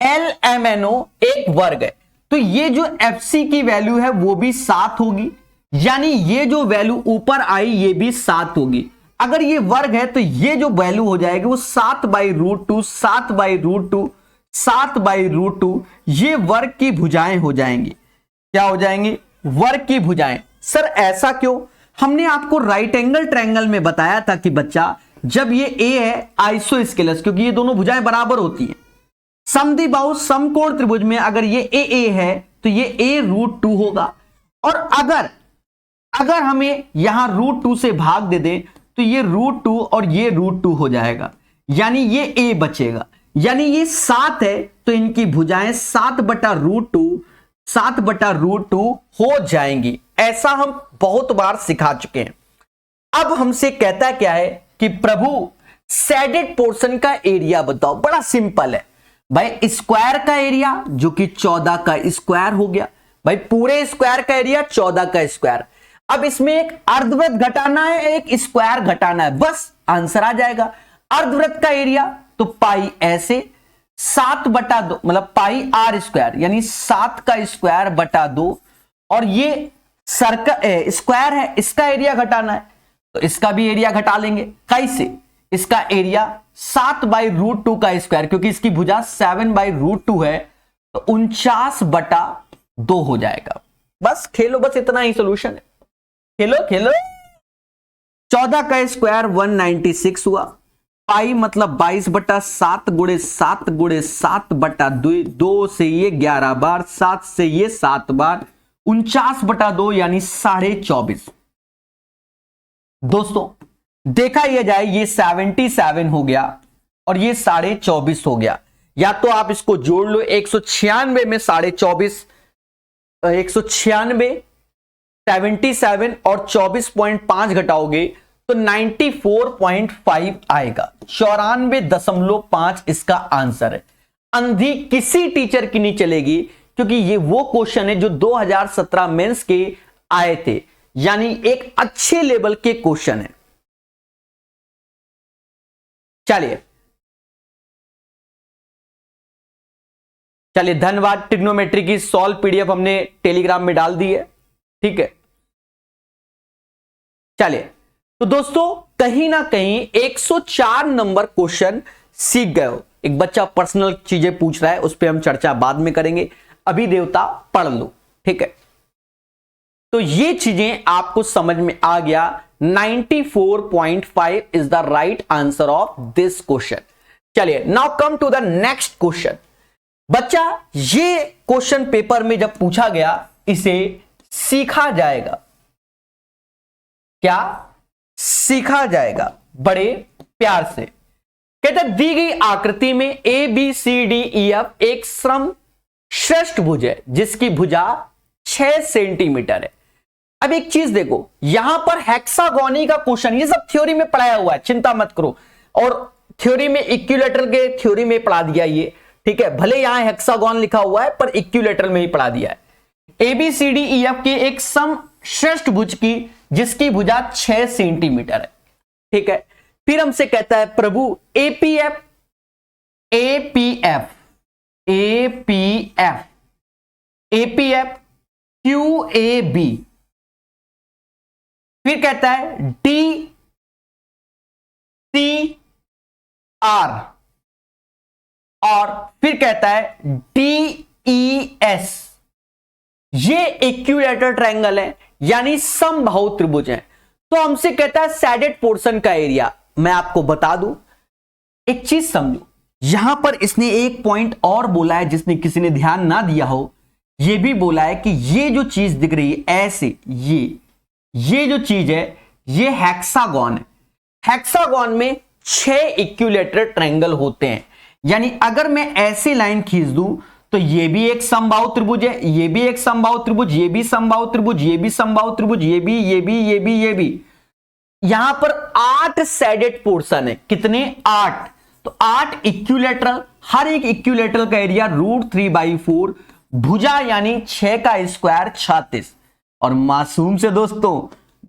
LMNO एक वर्ग है, तो ये जो FC की वैल्यू है वो भी 7 होगी, यानी ये जो वैल्यू ऊपर आई ये भी 7 होगी। अगर ये वर्ग है तो ये जो वैल्यू हो जाएगी वो 7/√2, 7/√2, 7/√2, ये वर्ग की भुजाएं हो जाएंगी। क्या हो जाएंगी? वर्ग की भुजाएं। सर ऐसा क्यों? हमने आपको राइट एंगल ट्रायंगल में बताया था कि बच्चा जब ये A है आइसोस्केलस, क्योंकि ये दोनों भुजाएं बराबर होती हैं। समद्विबाहु समकोण त्रिभुज में अगर ये A है तो ये A√2 होगा, और अगर हमें यहां √2 से भाग दे दें तो ये √2 और ये √2 हो जाएगा, यानी ये A बचेगा। यानी ये 7 है तो इनकी भुजाएं 7/√2 हो जाएंगी। ऐसा हम बहुत बार सिखा चुके हैं। अब हमसे कहता क्या है कि प्रभु शेडेड पोर्शन का एरिया बताओ। बड़ा सिंपल है भाई, स्क्वायर का एरिया जो कि 14 का स्क्वायर हो गया। भाई पूरे स्क्वायर का एरिया 14 का स्क्वायर। अब इसमें एक अर्धवृत्त घटाना है, एक स्क्वायर घटाना है, बस आंसर आ जाएगा। अर्धवृत्त का एरिया तो पाई ऐसे 7/2 मतलब पाई आर स्क्वायर यानी 7 का स्क्वायर बटा 2, और ये सर्कल स्क्वायर है, इसका एरिया घटाना है तो इसका भी एरिया घटा लेंगे। कैसे? इसका एरिया 7/√2 का स्क्वायर, क्योंकि इसकी भुजा 7/√2 है तो 49/2 हो जाएगा। बस खेलो, बस इतना ही सोल्यूशन है। खेलो खेलो। 14 का स्क्वायर 196 हुआ, पाई मतलब 22/7 गुणे 7 गुणे 7/2, 2 से ये 11 बार, 7 से ये 7 बार, 49/2 यानी 24.5। दोस्तों देखा यह जाए, ये 77 हो गया और ये 24.5 हो गया। या तो आप इसको जोड़ लो, 196 में 24.5, 196 77 और 24.5 घटाओगे तो 94.5 आएगा। 94.5 इसका आंसर है। अंधी किसी टीचर की नहीं चलेगी, क्योंकि ये वो क्वेश्चन है जो 2017 मेंस के आए थे, यानी एक अच्छे लेवल के क्वेश्चन है। चलिए चलिए, धन्यवाद। ट्रिग्नोमेट्री की सॉल्व पीडीएफ हमने टेलीग्राम में डाल दी है, ठीक है। चलिए, तो दोस्तों कहीं ना कहीं 104 नंबर क्वेश्चन सीख गए हो। एक बच्चा पर्सनल चीजें पूछ रहा है, उस पर हम चर्चा बाद में करेंगे, अभी देवता पढ़ लो, ठीक है। तो ये चीजें आपको समझ में आ गया। 94.5 is the right answer of this question. चलिए, now come to the next question. बच्चा, ये क्वेश्चन पेपर में जब पूछा गया, इसे सीखा जाएगा। क्या सीखा जाएगा? बड़े प्यार से कहते हैं, दी गई आकृति में A B C D E F एक समष्टभुज है जिसकी भुजा 6 सेंटीमीटर है। अब एक चीज देखो, यहां पर हेक्सागोनी का क्वेश्चन, ये सब थ्योरी में पढ़ाया हुआ है, चिंता मत करो। और थ्योरी में इक्विलैटरल के थ्योरी में पढ़ा दिया ये, ठीक है। भले यहां हेक्सागोन लिखा हुआ है पर इक्विलैटरल में ही पढ़ा दिया है। ABCDEF के एक समष्टभुज की जिसकी भुजा 6 सेंटीमीटर है, ठीक है। फिर हमसे कहता है प्रभु APF QAB, फिर कहता है DCR, और फिर कहता है DES। ये इक्विलैटरल ट्रायंगल है, यानी समबाहु त्रिभुज है। तो हमसे कहता है सैडेड पोर्शन का एरिया। मैं आपको बता दूं, एक चीज समझो, यहां पर इसने एक पॉइंट और बोला है जिसने किसी ने ध्यान ना दिया हो। ये भी बोला है कि ये जो चीज दिख रही है ऐसे, ये जो चीज है ये हेक्सागोन है। हेक्सागोन में 6 इक्विलैटरल ट्रायंगल होते हैं, यानी अगर मैं ऐसी लाइन खींच दूं तो ये भी एक समबाहु त्रिभुज है, ये भी एक समबाहु त्रिभुज, ये भी समबाहु त्रिभुज, ये भी समबाहु त्रिभुज, ये भी। यहां पर 8 सैडेड पोर्शन है। कितने? 8। तो 8 इक्विलैटरल, हर एक इक्विलैटरल का एरिया √3/4, भुजा यानी 6 का स्क्वायर 36। और मासूम से दोस्तों,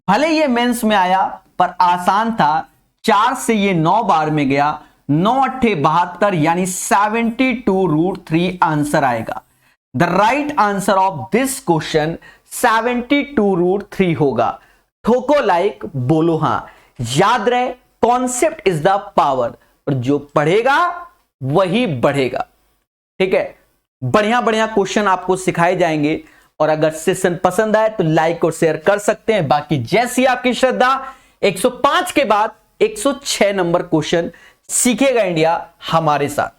भले ये मेंस में आया पर आसान था। 4 से ये 9 बार में गया, 9 8 72 यानी 72√3 आंसर आएगा। The right answer of this question 72√3 होगा। ठोको लाइक, बोलो हां। याद रहे, कॉन्सेप्ट इज द पावर, और जो पढ़ेगा वही बढ़ेगा, ठीक है। बढ़िया बढ़िया क्वेश्चन आपको सिखाए जाएंगे, और अगर सेशन पसंद आए तो लाइक और शेयर कर सकते हैं। बाकी जैसी आपकी श्रद्धा, 105 के बाद 106 नंबर क्वेश्चन सीखेगा इंडिया हमारे साथ।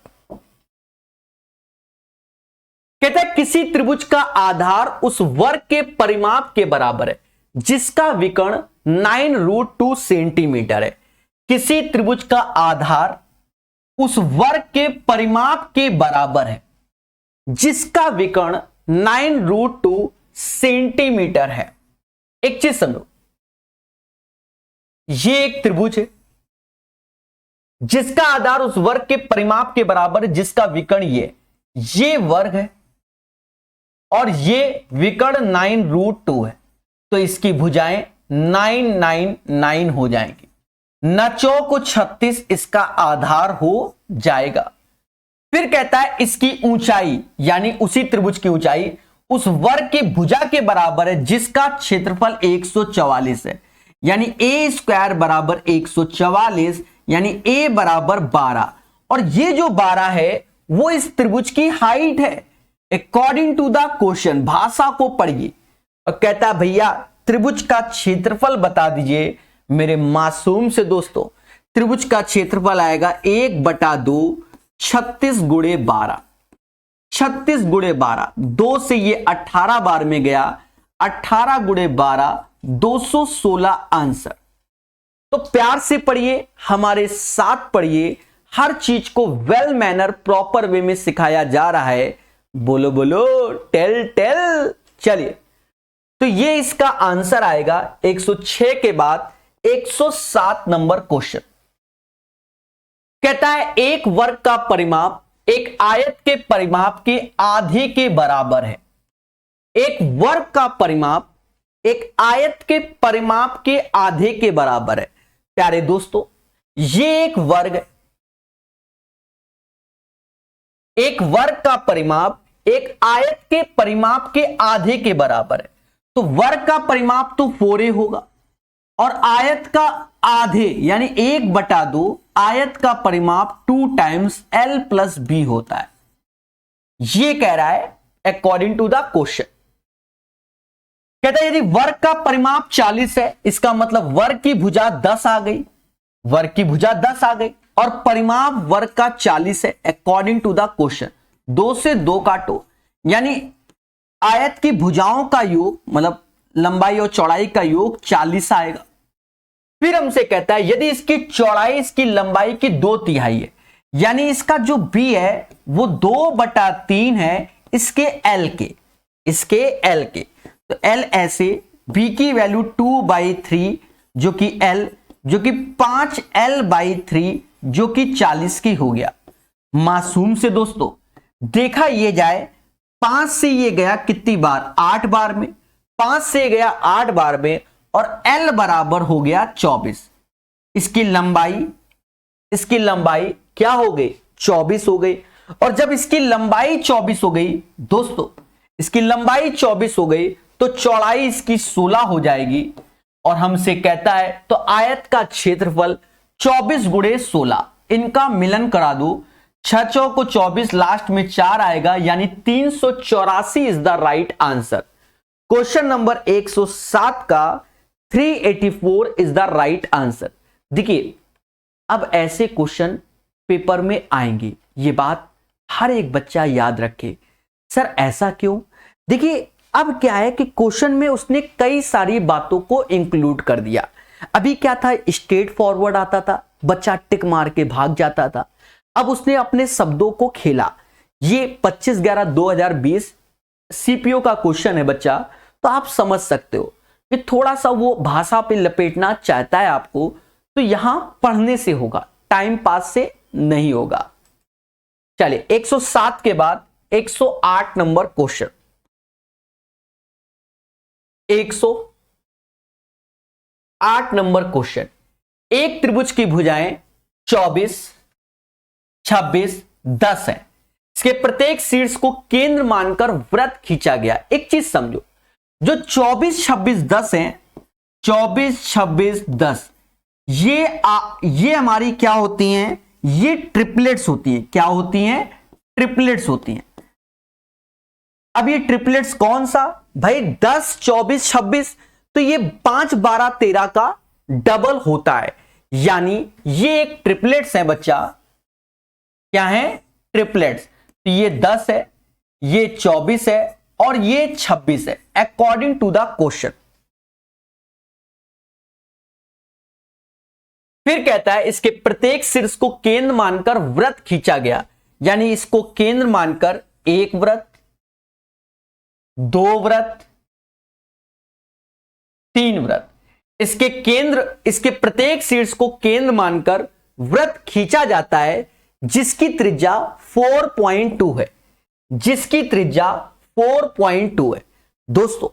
कहता है किसी त्रिभुज का आधार उस वर्ग के परिमाप के बराबर है जिसका विकर्ण 9√2 सेंटीमीटर है। किसी त्रिभुज का आधार उस वर्ग के परिमाप के बराबर है जिसका विकर्ण 9√2 सेंटीमीटर है। एक चीज समझो, ये एक त्रिभुज है जिसका आधार उस वर्ग के परिमाप के बराबर है जिसका विकर्ण ये वर्ग है और ये विकर्ण 9√2 है। तो इसकी भुजाएं 999 हो जाएंगी। 9 को 36 इसका आधार हो जाएगा। फिर कहता है इसकी ऊंचाई यानी उसी त्रिभुज की ऊंचाई उस वर्ग की भुजा के बराबर है जिसका क्षेत्रफल 144 है, यानी ए स्क्वायर बराबर 144, यानी ए बराबर 12। और ये जो 12 है वो इस त्रिभुज की हाइट है अकॉर्डिंग टू द क्वेश्चन। भाषा को पढ़िए और कहता है भैया त्रिभुज का क्षेत्रफल बता दीजिए मेरे मासूम से दोस्तों। त्रिभुज का क्षेत्रफल आएगा 1/2 36 गुणे 12। 36 गुणे 12, 2 से ये 18 बार में गया, 18 गुणे 12 216 आंसर। तो प्यार से पढ़िए, हमारे साथ पढ़िए, हर चीज को वेल मैनर प्रॉपर वे में सिखाया जा रहा है। बोलो बोलो टेल टेल। चलिए, तो ये इसका आंसर आएगा 106 के बाद 107 नंबर क्वेश्चन। कहता है एक वर्ग का परिमाप एक आयत के परिमाप के आधे के बराबर है। एक वर्ग का परिमाप एक आयत के परिमाप के आधे के बराबर है। प्यारे दोस्तों, ये एक वर्ग का परिमाप एक आयत के परिमाप के आधे के बराबर है। तो वर्ग का परिमाप तो 4a होगा और आयत का आधे यानी 1/2 आयत का परिमाप 2 टाइम्स l + b होता है। ये कह रहा है अकॉर्डिंग टू द क्वेश्चन। कहता है यदि वर्ग का परिमाप 40 है, इसका मतलब वर्ग की भुजा 10 आ गई, वर्ग की भुजा 10 आ गई और परिमाप वर्ग का 40 है अकॉर्डिंग टू द क्वेश्चन। 2 से 2 काटो, यानी आयत की भुजाओं का योग मतलब लंबाई और चौड़ाई का योग 40 आएगा। फिर हमसे कहता है यदि इसकी चौड़ाई इसकी लंबाई की 2/3 है, यानी इसका जो b है वो 2/3 है इसके l के, तो l ऐसे, b की वैल्यू 2/3 जो कि l जो कि 5l/3 जो कि 40 की हो गया। मासूम से दोस्तों देखा ये जाए 5 से ये गया कितनी बार, 8 बार में, 5 से गया 8 बार में और l बराबर हो गया 24। इसकी लंबाई क्या हो गई, 24 हो गई। और जब इसकी लंबाई 24 हो गई दोस्तों, इसकी लंबाई 24 हो गई तो चौड़ाई इसकी 16 हो जाएगी। और हमसे कहता है तो आयत का क्षेत्रफल 24 गुणे 16, इनका मिलन करा दो, 6 चौको 24, लास्ट में 4 आएगा, यानी 384 is the right answer. Question number 107 का 384 इज द राइट आंसर। देखिए अब ऐसे क्वेश्चन पेपर में आएंगे, ये बात हर एक बच्चा याद रखे। सर ऐसा क्यों? देखिए अब क्या है कि क्वेश्चन में उसने कई सारी बातों को इंक्लूड कर दिया। अभी क्या था, स्ट्रेट फॉरवर्ड आता था, बच्चा टिक मार के भाग जाता था। अब उसने अपने शब्दों को खेला। ये 25/11/2020 सीपीओ का क्वेश्चन है बच्चा, तो आप समझ सकते हो कि थोड़ा सा वो भाषा पे लपेटना चाहता है आपको, तो यहां पढ़ने से होगा, टाइम पास से नहीं होगा। चलिए 107 के बाद 108 नंबर क्वेश्चन। 108 number question. एक त्रिभुज की भुजाएं 24, 26, 10 है। इसके प्रत्येक शीर्ष को केंद्र मानकर वृत्त खींचा गया। एक चीज समझो, जो 24, 26, 10 है, 24, 26, 10 ये हमारी क्या होती हैं, ये ट्रिपलेट्स होती हैं। क्या होती हैं? ट्रिपलेट्स होती हैं। अब ये ट्रिपलेट्स कौन सा भाई, 10, 24, 26, तो ये 5, 12, 13 का डबल होता है, यानी ये एक ट्रिपलेट्स है बच्चा। क्या है? ट्रिपलेट्स। तो ये 10 है, ये 24 है और ये 26 है अकॉर्डिंग टू द क्वेश्चन। फिर कहता है इसके प्रत्येक शीर्ष को केंद्र मानकर वृत्त खींचा गया, यानी इसको केंद्र मानकर 1 वृत्त, 2 वृत्त, 3 वृत्त। इसके प्रत्येक शीर्ष को केंद्र मानकर वृत्त खींचा जाता है जिसकी त्रिज्या 4.2 है, जिसकी त्रिज्या 4.2 है। दोस्तों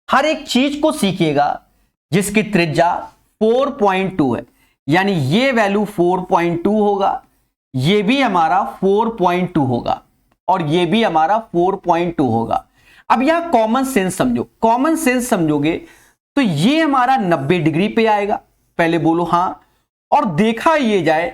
हर एक चीज को सीखिएगा जिसकी त्रिज्या 4.2 है, यानी ये वैल्यू 4.2 होगा, ये भी हमारा 4.2 होगा और ये भी हमारा 4.2 होगा। अब यहां कॉमन सेंस समझो, कॉमन सेंस समझोगे तो ये हमारा 90 डिग्री पे आएगा, पहले बोलो हां। और देखा ये जाए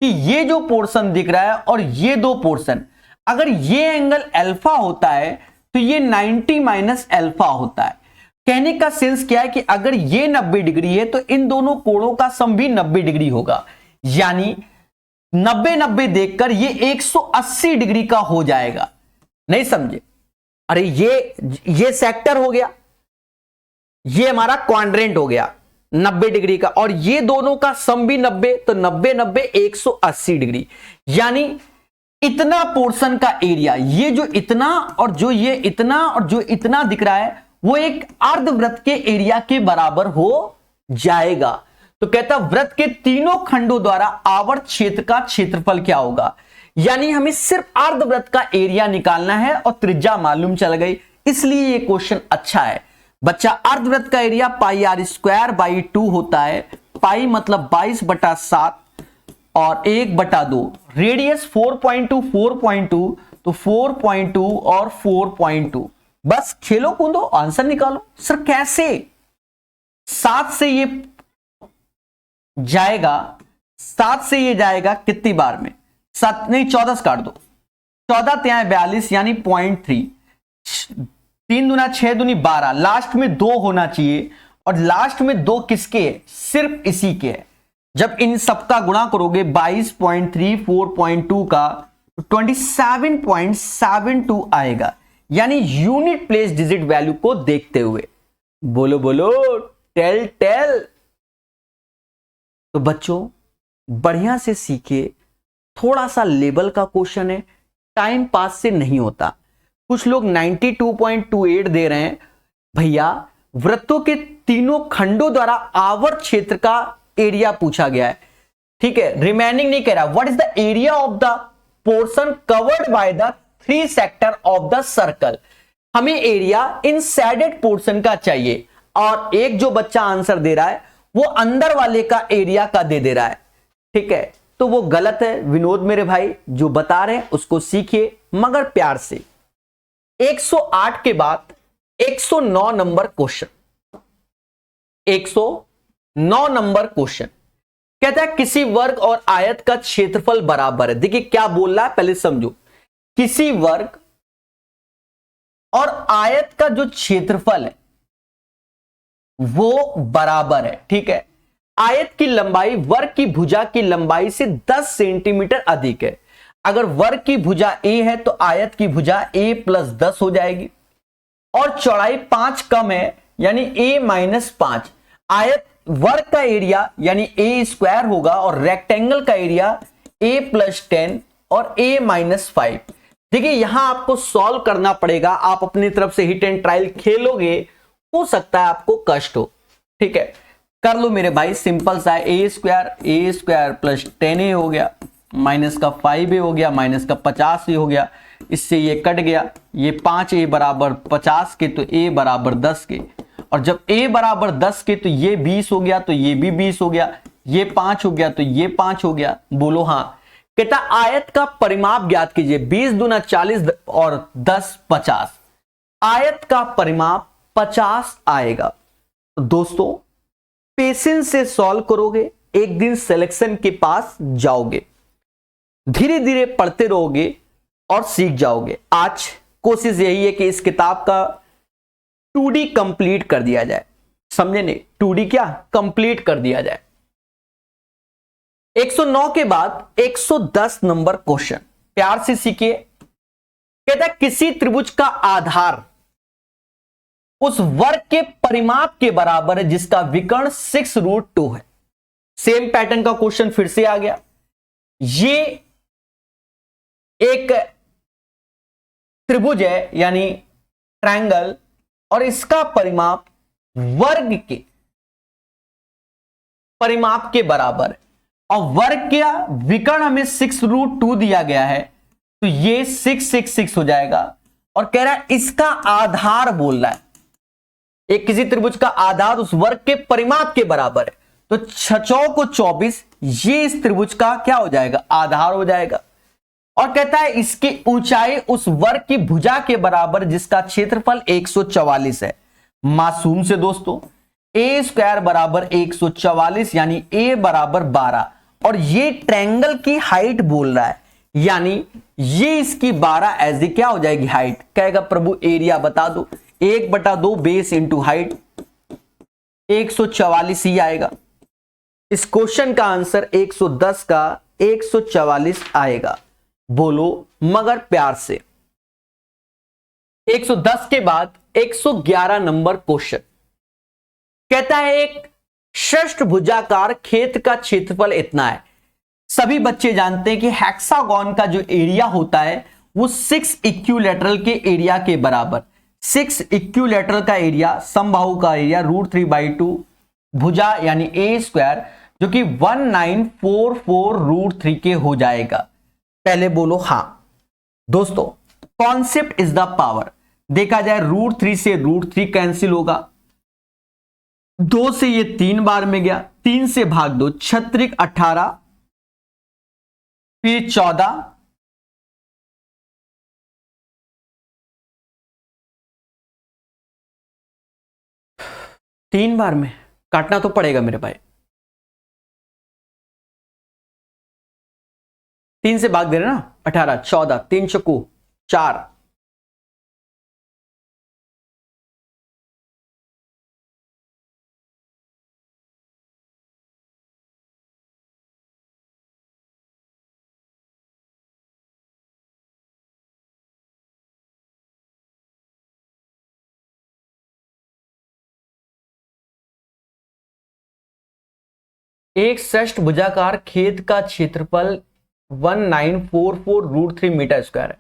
कि ये जो पोर्शन दिख रहा है और ये दो पोर्शन, अगर ये एंगल अल्फा होता है तो ये 90 माइनस अल्फा होता है। कहने का सेंस क्या है कि अगर ये 90 डिग्री है तो इन दोनों कोणों का सम भी 90 डिग्री होगा, यानी 90-90 देखकर ये 180 डिग्री का हो जाएगा। नहीं समझे? अरे ये सेक्टर हो गया, ये हमारा क्वाड्रेंट हो गया 90 डिग्री का, और ये दोनों का सम भी 90, तो 90-90 180 डिग्री, यानी इतना पोर्शन का एरिया, ये जो इतना और जो ये इतना और जो इतना दिख रहा है वो एक अर्धवृत्त के एरिया के बराबर हो जाएगा। तो कहता वृत्त के तीनों खंडों द्वारा आवर्त क्षेत्र का क्षेत्रफल क्या होगा, यानी हमें सिर्फ अर्धवृत्त का एरिया निकालना है और त्रिज्या मालूम चल गई, इसलिए ये क्वेश्चन अच्छा है बच्चा। अर्धवृत्त का area pi r square by 2 होता है, पाई मतलब 22/7 और 1/2, रेडियस 4.2 तो 4.2 और 4.2, बस खेलो कूदो आंसर निकालो। सर कैसे? 7 से ये जाएगा, 7 से ये जाएगा कितनी बार में, 7 नहीं 14 से काट दो, 14 ત્યાં 42 यानी 0.3, 3 दूना 6 दूनी 12, लास्ट में 2 होना चाहिए, और लास्ट में 2 किसके है, सिर्फ इसी के है। जब इन सबका गुणा करोगे 22.3 4.2 का, 27.72 आएगा, यानी यूनिट प्लेस डिजिट वैल्यू को देखते हुए। बोलो बोलो टेल टेल। तो बच्चों बढ़िया से सीखिए, थोड़ा सा लेवल का क्वेश्चन है, टाइम पास से नहीं होता। कुछ लोग 92.28 दे रहे हैं, भैया वृत्तों के तीनों खंडों द्वारा आवर्त क्षेत्र का एरिया पूछा गया है, ठीक है, रिमेनिंग नहीं कह रहा। What is the area of the portion covered by the 3 sector of the circle, हमें एरिया इन सैडेड पोर्शन का चाहिए, और एक जो बच्चा आंसर दे रहा है वो अंदर वाले का एरिया का दे रहा है, ठीक है, तो वो गलत है। विनोद मेरे भाई जो बता रहे हैं उसको सीखिए मगर प्यार से। 108 के बाद 109 नंबर क्वेश्चन, 109 नंबर क्वेश्चन कहता है किसी वर्ग और आयत का क्षेत्रफल बराबर है। देखिए क्या बोल रहा है पहले समझो, किसी वर्ग और आयत का जो क्षेत्रफल है वो बराबर है, ठीक है। आयत की लंबाई वर्ग की भुजा की लंबाई से 10 सेंटीमीटर अधिक है। अगर वर्ग की भुजा a है तो आयत की भुजा a + 10 हो जाएगी, और चौड़ाई 5 कम है यानी a - 5। आयत वर्ग का एरिया यानी a² होगा, और रेक्टेंगल का एरिया a + 10 और a - 5। देखिए यहां आपको सॉल्व करना पड़ेगा, आप अपनी तरफ से हिट एंड ट्रायल खेलोगे, हो सकता है आपको कष्ट हो, ठीक है। कर लो मेरे भाई, सिंपल सा है, a² + 10a हो गया, माइनस का 5a हो गया, माइनस का 50a हो गया, इससे ये कट गया, ये 5a बराबर 50 के तो a बराबर 10 के, और जब a बराबर 10 के तो ये 20 हो गया, तो ये भी 20 हो गया, ये 5 हो गया तो ये 5 हो गया। बोलो हाँ। कहता आयत का परिमाप ज्ञात कीजिए, 20 दूना 40 और 10 50, आयत का परिमाप 50 आएगा। तो दोस्तों पेशेंस से सॉल्व करोगे, एक दिन सिलेक्शन के पास जाओगे, धीरे धीरे पढ़ते रहोगे और सीख जाओगे। आज कोशिश यही है कि इस किताब का 2D कंप्लीट कर दिया जाए, समझे नहीं, 2D क्या कंप्लीट कर दिया जाए। 109 के बाद 110 नंबर क्वेश्चन, प्यार से सीखिए। कहता है किसी त्रिभुज का आधार उस वर्ग के परिमाप के बराबर है जिसका विकर्ण 6√2 है। सेम पैटर्न का क्वेश्चन फिर से आ गया। ये एक त्रिभुज है यानी ट्रायंगल, और इसका परिमाप वर्ग के परिमाप के बराबर है, और वर्ग का विकर्ण हमें 6√2 दिया गया है, तो ये 6 6 6 हो जाएगा। और कह रहा है इसका आधार बोल रहा है, एक किसी त्रिभुज का आधार उस वर्ग के परिमाप के बराबर है, तो 6 को 24 ये इस त्रिभुज का क्या हो जाएगा, आधार हो जाएगा। और कहता है इसकी ऊंचाई उस वर्ग की भुजा के बराबर जिसका क्षेत्रफल 144 है। मासूम से दोस्तों ए स्क्वायर बराबर 144 यानी ए बराबर 12, और ये ट्रायंगल की हाइट बोल रहा है, यानी ये इसकी 12 ऐसी क्या हो जाएगी हाइट। कहेगा प्रभु एरिया बता दो, 1/2 बेस इंटू हाइट 144 ही आएगा। इस क्वेश्चन का आंसर 110 का 144 आएगा। बोलो मगर प्यार से। 110 के बाद 111 नंबर क्वेश्चन कहता है एक षष्ठभुजाकार खेत का क्षेत्रफल इतना है। सभी बच्चे जानते हैं कि हेक्सागोन का जो एरिया होता है वो 6 इक्विलैटरल के एरिया के बराबर, 6 इक्विलैटरल का एरिया, समबाहु का एरिया √3/2 भुजा यानी ए स्क्वायर जो कि 1944 √3 के हो जाएगा। पहले बोलो हां। दोस्तों कॉन्सेप्ट इज द पावर। देखा जाए √3 से √3 कैंसिल होगा, 2 से ये 3 बार में गया, 3 से भाग दो, 6 18 फिर 14 3 बार में काटना तो पड़ेगा मेरे भाई, 3 से भाग दे रहे ना, 18 14 3 चक्कू 4, एक षष्ठभुजाकार खेत का क्षेत्रफल 1944 √3 मीटर स्क्वायर है।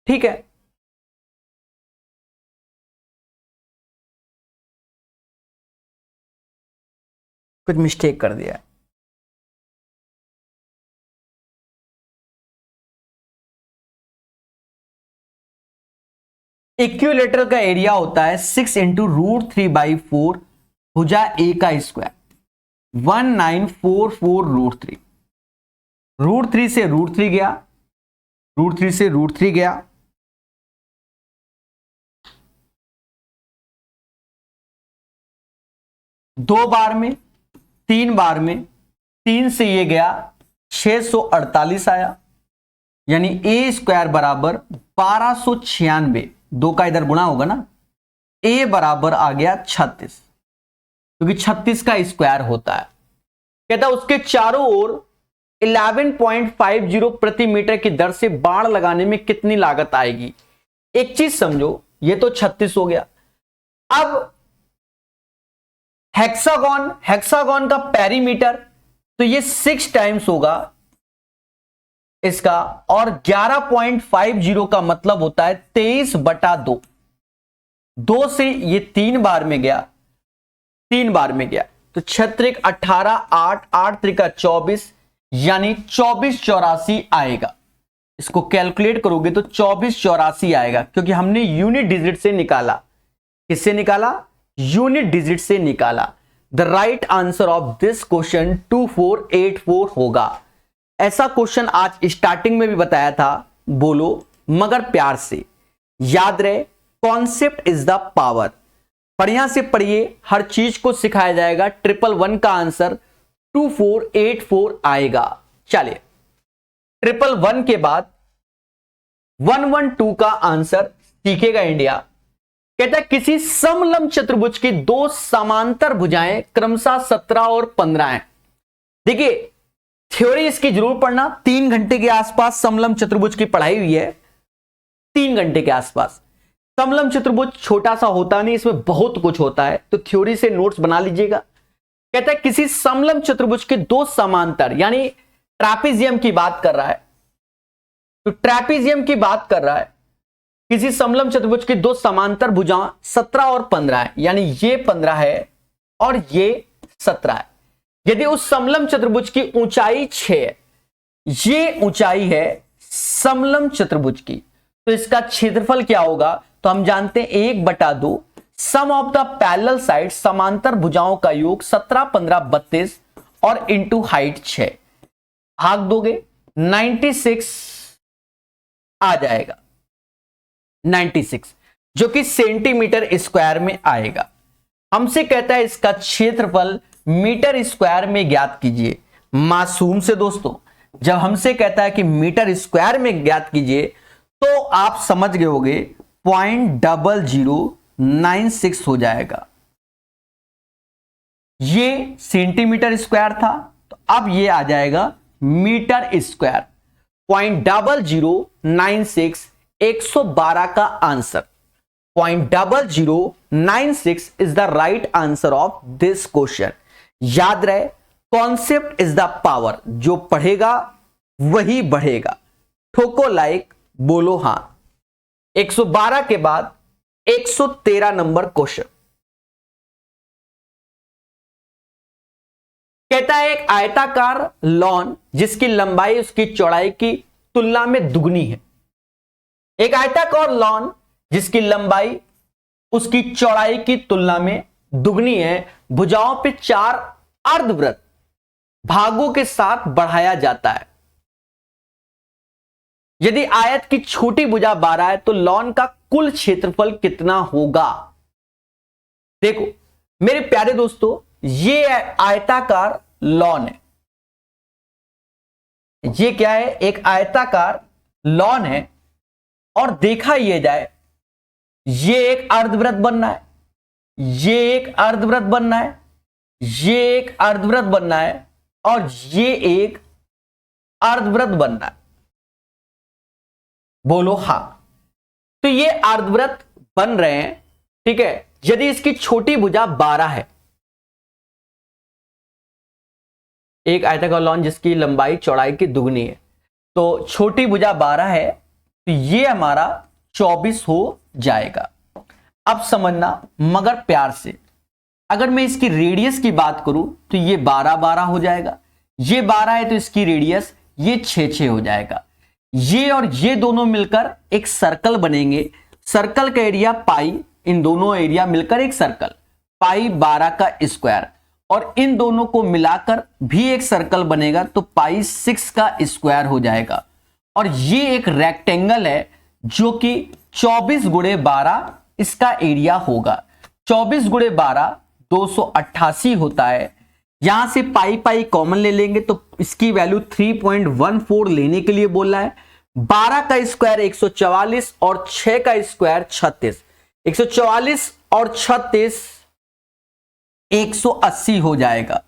ठीक है, कुछ मिस्टेक कर दिया है। इक्विलैटरल का एरिया होता है 6 इंटू √3/4 भुजा ए का स्क्वायर 1944 √3। √3 से √3 गया, √3 से √3 गया, दो बार में, 3 बार में, 3 से ये गया 648 आया, यानी ए स्क्वायर बराबर 1296, 2 का इधर गुणा होगा ना, ए बराबर आ गया 36, क्योंकि 36 का स्क्वायर होता है। कहता उसके चारों ओर 11.50 प्रति मीटर की दर से बाण लगाने में कितनी लागत आएगी। एक चीज समझो, ये तो 36 हो गया। अब हेक्सागोन का पेरीमीटर तो ये 6 टाइम्स होगा इसका, और 11.50 का मतलब होता है 23/2। 2 से ये 3 बार में गया, 3 बार में गया, तो 6 18 8 8 3 24, यानी 2484 आएगा। इसको कैलकुलेट करोगे तो 2484 आएगा, क्योंकि हमने यूनिट डिजिट से निकाला। किससे निकाला? यूनिट डिजिट से निकाला। The right answer of this question 2484 होगा। ऐसा क्वेश्चन आज स्टार्टिंग में भी बताया था, बोलो मगर प्यार से। याद रहे, कॉन्सेप्ट इज द पावर। बढ़िया से पढ़िए, हर चीज को सिखाया जाएगा। 111 का आंसर 2484 आएगा। चलिए 111 के बाद 112 का आंसर सीखेगा इंडिया। कहता है किसी समलंब चतुर्भुज की 2 समांतर भुजाएं क्रमशः 17 और 15 हैं। देखिए थ्योरी इसकी जरूर पढ़ना, 3 घंटे के आसपास समलंब चतुर्भुज की पढ़ाई हुई है, 3 घंटे के आसपास। समलंब चतुर्भुज छोटा सा होता नहीं, इसमें बहुत कुछ होता है, तो थ्योरी से नोट्स बना लीजिएगा। कहता है किसी समलंब चतुर्भुज के 2 समांतर, यानी ट्रैपीजियम की बात कर रहा है, तो ट्रैपीजियम की बात कर रहा है। किसी समलंब चतुर्भुज की 2 समांतर भुजाएं 17 और 15 है, यानी ये 15 है और ये 17 है। यदि उस समलंब चतुर्भुज की ऊंचाई 6 है, ये ऊंचाई है समलंब चतुर्भुज की, तो इसका क्षेत्रफल क्या होगा? तो हम जानते हैं 1/2 सम ऑफ द पैरेलल साइड, समांतर भुजाओं का योग 17, 15, 32 और इंटू हाइट 6, भाग दोगे 96 आ जाएगा, 96 जो कि सेंटीमीटर स्क्वायर में आएगा। हमसे कहता है इसका क्षेत्रफल मीटर स्क्वायर में ज्ञात कीजिए। मासूम से दोस्तों, जब हमसे कहता है कि मीटर स्क्वायर में ज्ञात कीजिए तो आप समझ गए होगे 0.0096 हो जाएगा। ये सेंटीमीटर स्क्वायर था, तो अब ये आ जाएगा मीटर स्क्वायर। 0.0096 112 का answer. 0.0096 is the right answer of this question. याद रहे, कॉन्सेप्ट इज द पावर, जो पढ़ेगा वही बढ़ेगा। ठोको लाइक, बोलो हां। 112 के बाद 113 नंबर क्वेश्चन कहता है एक आयताकार लॉन जिसकी लंबाई उसकी चौड़ाई की तुलना में दुगनी है। एक आयताकार लॉन जिसकी लंबाई उसकी चौड़ाई की तुलना में दुगनी है, भुजाओं पे 4 अर्धवृत्त भागों के साथ बढ़ाया जाता है। यदि आयत की छोटी भुजा 12 है तो लॉन का कुल क्षेत्रफल कितना होगा? देखो मेरे प्यारे दोस्तों, ये आयताकार लॉन है। ये क्या है? एक आयताकार लॉन है और देखा ये जाए, ये एक अर्धवृत्त बनना है, ये एक अर्धवृत्त बनना है, ये एक अर्धवृत्त बनना है और ये एक अर्धवृत्त बनना है। बोलो हां। तो ये अर्धवृत्त बन रहे हैं, ठीक है। यदि इसकी छोटी भुजा 12 है, एक आयताकार लॉन जिसकी लंबाई चौड़ाई की दुगनी है, तो छोटी भुजा 12 है, तो ये हमारा 24 हो जाएगा। अब समझना मगर प्यार से, अगर मैं इसकी रेडियस की बात करूं तो ये 12 12 हो जाएगा, ये 12 है तो इसकी रेडियस ये 6 6 हो जाएगा। ये और ये दोनों मिलकर एक सर्कल बनेंगे। सर्कल का एरिया पाई, इन दोनों एरिया मिलकर एक सर्कल, पाई 12 का स्क्वायर, और इन दोनों को मिलाकर भी एक सर्कल बनेगा तो पाई 6 का स्क्वायर हो जाएगा। और ये एक रेक्टेंगल है जो कि 24 गुणे 12 इसका एरिया होगा। 24 गुणे 12 288 होता है। यहां से पाई पाई कॉमन ले लेंगे तो इसकी वैल्यू 3.14 लेने के लिए बोल रहा है। 12 का स्क्वायर 144 और 6 का स्क्वायर 36, 144 और 36 180 हो जाएगा,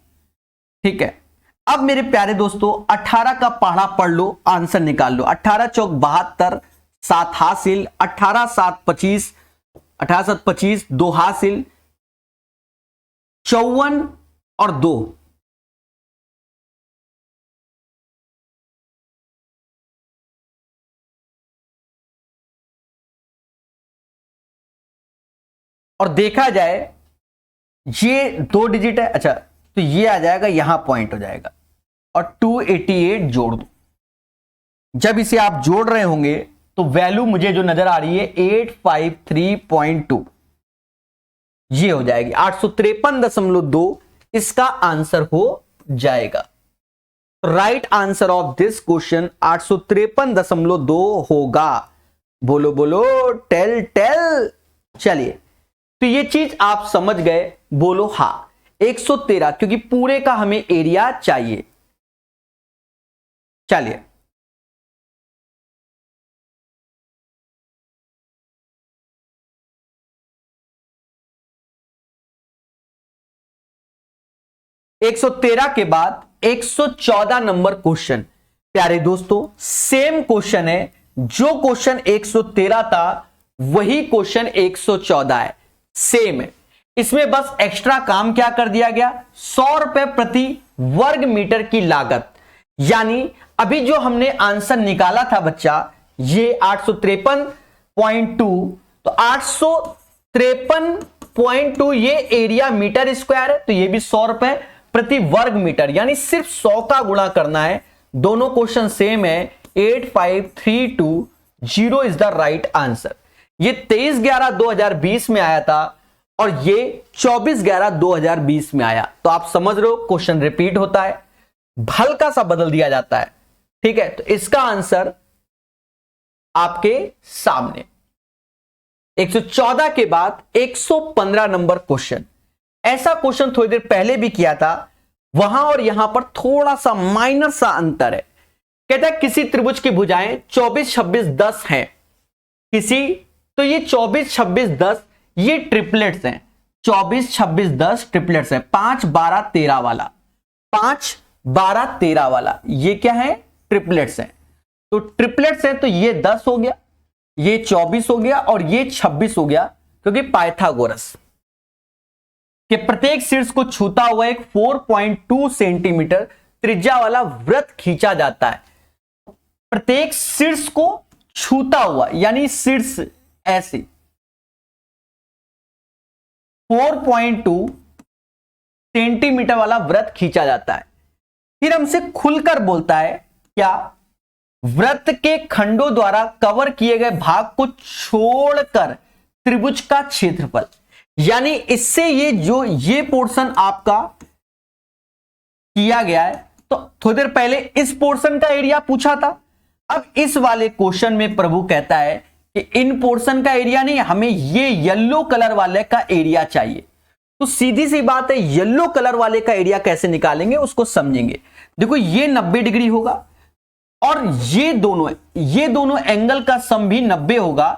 ठीक है। अब मेरे प्यारे दोस्तों 18 का पहाड़ा पढ़ लो, आंसर निकाल लो। 18 चौक 72, 7 हासिल, 18 7 25, 18 7 25, 2 हासिल, 54 और 2, और देखा जाए ये 2 डिजिट है, अच्छा तो ये आ जाएगा, यहां पॉइंट हो जाएगा और 288 जोड़ दो। जब इसे आप जोड़ रहे होंगे तो वैल्यू मुझे जो नजर आ रही है 853.2 ये हो जाएगी। 853.2 इसका आंसर हो जाएगा। Right answer of this question 853.2 होगा। बोलो बोलो, टेल टेल। चलिए, तो ये चीज आप समझ गए, बोलो हां। 113 क्योंकि पूरे का हमें एरिया चाहिए। चलिए, एक 113 के बाद 114 नंबर क्वेश्चन। प्यारे दोस्तों सेम क्वेश्चन है, जो क्वेश्चन 113 था वही क्वेश्चन 114 है, सेम है। इसमें बस एक्स्ट्रा काम क्या कर दिया गया, 100 रुपए प्रति वर्ग मीटर की लागत। यानी अभी जो हमने आंसर निकाला था बच्चा, ये 853.2, तो 853.2 ये एरिया मीटर स्क्वायर है, तो ये भी 100 रुपए प्रति वर्ग मीटर, यानी सिर्फ 100 का गुणा करना है। दोनों क्वेश्चन सेम है। 85320 इज द राइट आंसर। ये 23/11/2020 में आया था और ये 24/11/2020 में आया। तो आप समझ रहे हो क्वेश्चन रिपीट होता है, हल्का सा बदल दिया जाता है। ठीक है, तो इसका आंसर आपके सामने 114 के बाद 115 नंबर क्वेश्चन। ऐसा क्वेश्चन थोड़ी देर पहले भी किया था, वहां और यहां पर थोड़ा सा माइनर सा अंतर है। कहता है किसी त्रिभुज की भुजाएं 24, 26, 10 हैं। तो ये 24, 26, 10 ये ट्रिपलेट्स हैं। 24, 26, 10 ट्रिपलेट्स हैं। 5, 12, 13 वाला, 5, 12, 13 वाला ये क्या है? ट्रिपलेट्स हैं। तो ट्रिपलेट्स हैं तो ये 10 हो गया, ये 24 हो गया और ये 26 हो गया, क्योंकि पाइथागोरस के प्रत्येक शीर्ष को छूता हुआ एक 4.2 सेंटीमीटर त्रिज्या वाला वृत्त खींचा जाता है। प्रत्येक शीर्ष को छूता हुआ यानी शीर्ष ऐसे 4.2 सेंटीमीटर वाला वृत्त खींचा जाता है। फिर हमसे खुलकर बोलता है क्या? वृत्त के खंडों द्वारा कवर किए गए भाग को छोड़कर त्रिभुज का क्षेत्रफल, यानी इससे ये पोर्शन आपका किया गया है। तो थोड़ी देर पहले इस पोर्शन का एरिया पूछा था, अब इस वाले क्वेश्चन में प्रभु कहता है कि इन पोर्शन का एरिया नहीं, हमें ये येलो कलर वाले का एरिया चाहिए। तो सीधी सी बात है, येलो कलर वाले का एरिया कैसे निकालेंगे उसको समझेंगे। देखो ये 90 डिग्री होगा और ये दोनों एंगल का सम भी 90 होगा।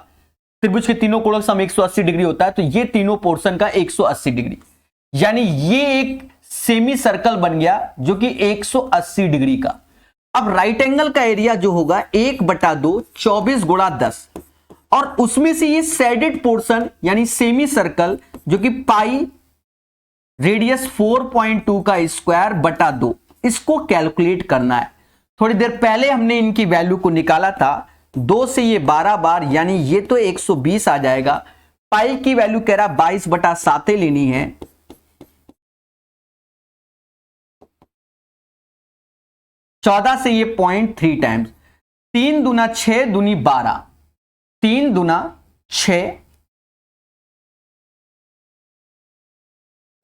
त्रिभुज के तीनों कोणों का सम 180 डिग्री होता है, तो ये तीनों पोर्शन का 180 डिग्री, यानी ये एक सेमी सर्कल बन गया जो कि 180 डिग्री का। अब राइट एंगल का एरिया जो होगा 1/2 24 गुणा 10, और उसमें से ये शेडेड पोर्शन यानी सेमी सर्कल जो कि पाई रेडियस 4.2 का स्क्वायर बटा 2, इसको कैलकुलेट करना है। थोड़ी देर पहले हमने इनकी वैल्यू को निकाला था, 2 से ये 12 बार, यानी ये तो 120 आ जाएगा। पाई की वैल्यू कह रहा 22/7 लेनी है। चौदह से ये 0.3 टाइम्स, 3 दूना 6 दूनी 12, 3 दूना 6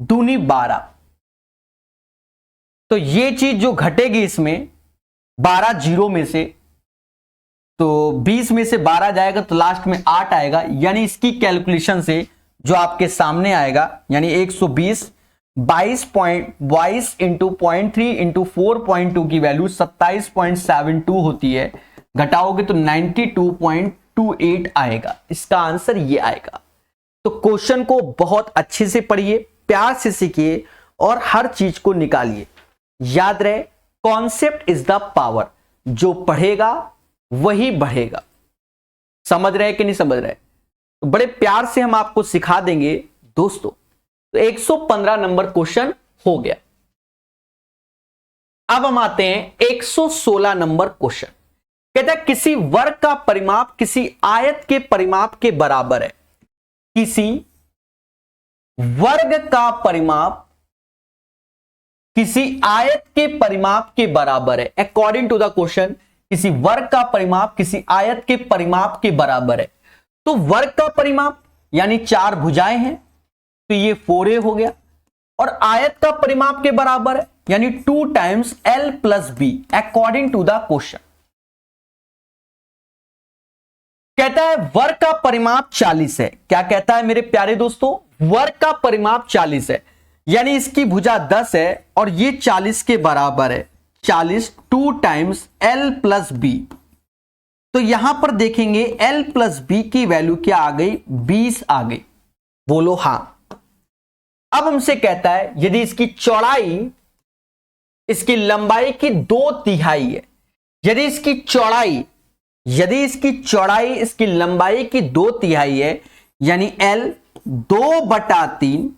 दूनी 12। तो ये चीज जो घटेगी इसमें 12 जीरो में से, तो 20 में से 12 जाएगा तो लास्ट में 8 आएगा, यानी इसकी कैलकुलेशन से जो आपके सामने आएगा, यानी 120 22 इंटू 0.3 इंटू 4.2 की वैल्यू 27.72 होती है, घटाओगे तो 92.28 आएगा। इसका आंसर ये आएगा। तो क्वेश्चन को बहुत अच्छे से पढ़िए, प्यार से सीखिए और हर चीज को निकालिए। याद रहे, कॉन्सेप्ट इज द पावर, जो पढ़ेगा वही बढ़ेगा। समझ रहे कि नहीं समझ रहे? तो बड़े प्यार से हम आपको सिखा देंगे दोस्तों। तो 115 नंबर क्वेश्चन हो गया। अब हम आते हैं 116 नंबर क्वेश्चन। कहता है किसी वर्ग का परिमाप किसी आयत के परिमाप के बराबर है। किसी वर्ग का परिमाप किसी आयत के परिमाप के बराबर है। अकॉर्डिंग टू द क्वेश्चन, किसी वर्ग का परिमाप किसी आयत के परिमाप के बराबर है। तो वर्ग का परिमाप यानी 4 भुजाएं हैं, तो ये 4a हो गया, और आयत का परिमाप के बराबर है यानी 2 times l plus b according to the question. कहता है वर्ग का परिमाप 40 है। क्या कहता है मेरे प्यारे दोस्तों? वर्ग का परिमाप 40 है, यानी इसकी भुजा 10 है और ये 40 के बराबर है। 40 2 टाइम्स l प्लस b। तो यहां पर देखेंगे l प्लस b की वैल्यू क्या आ गई? 20 आ गई। बोलो हां। अब हमसे कहता है यदि इसकी चौड़ाई इसकी लंबाई की 2/3 है, यदि इसकी चौड़ाई इसकी लंबाई की 2/3 है, यानी l 2/3,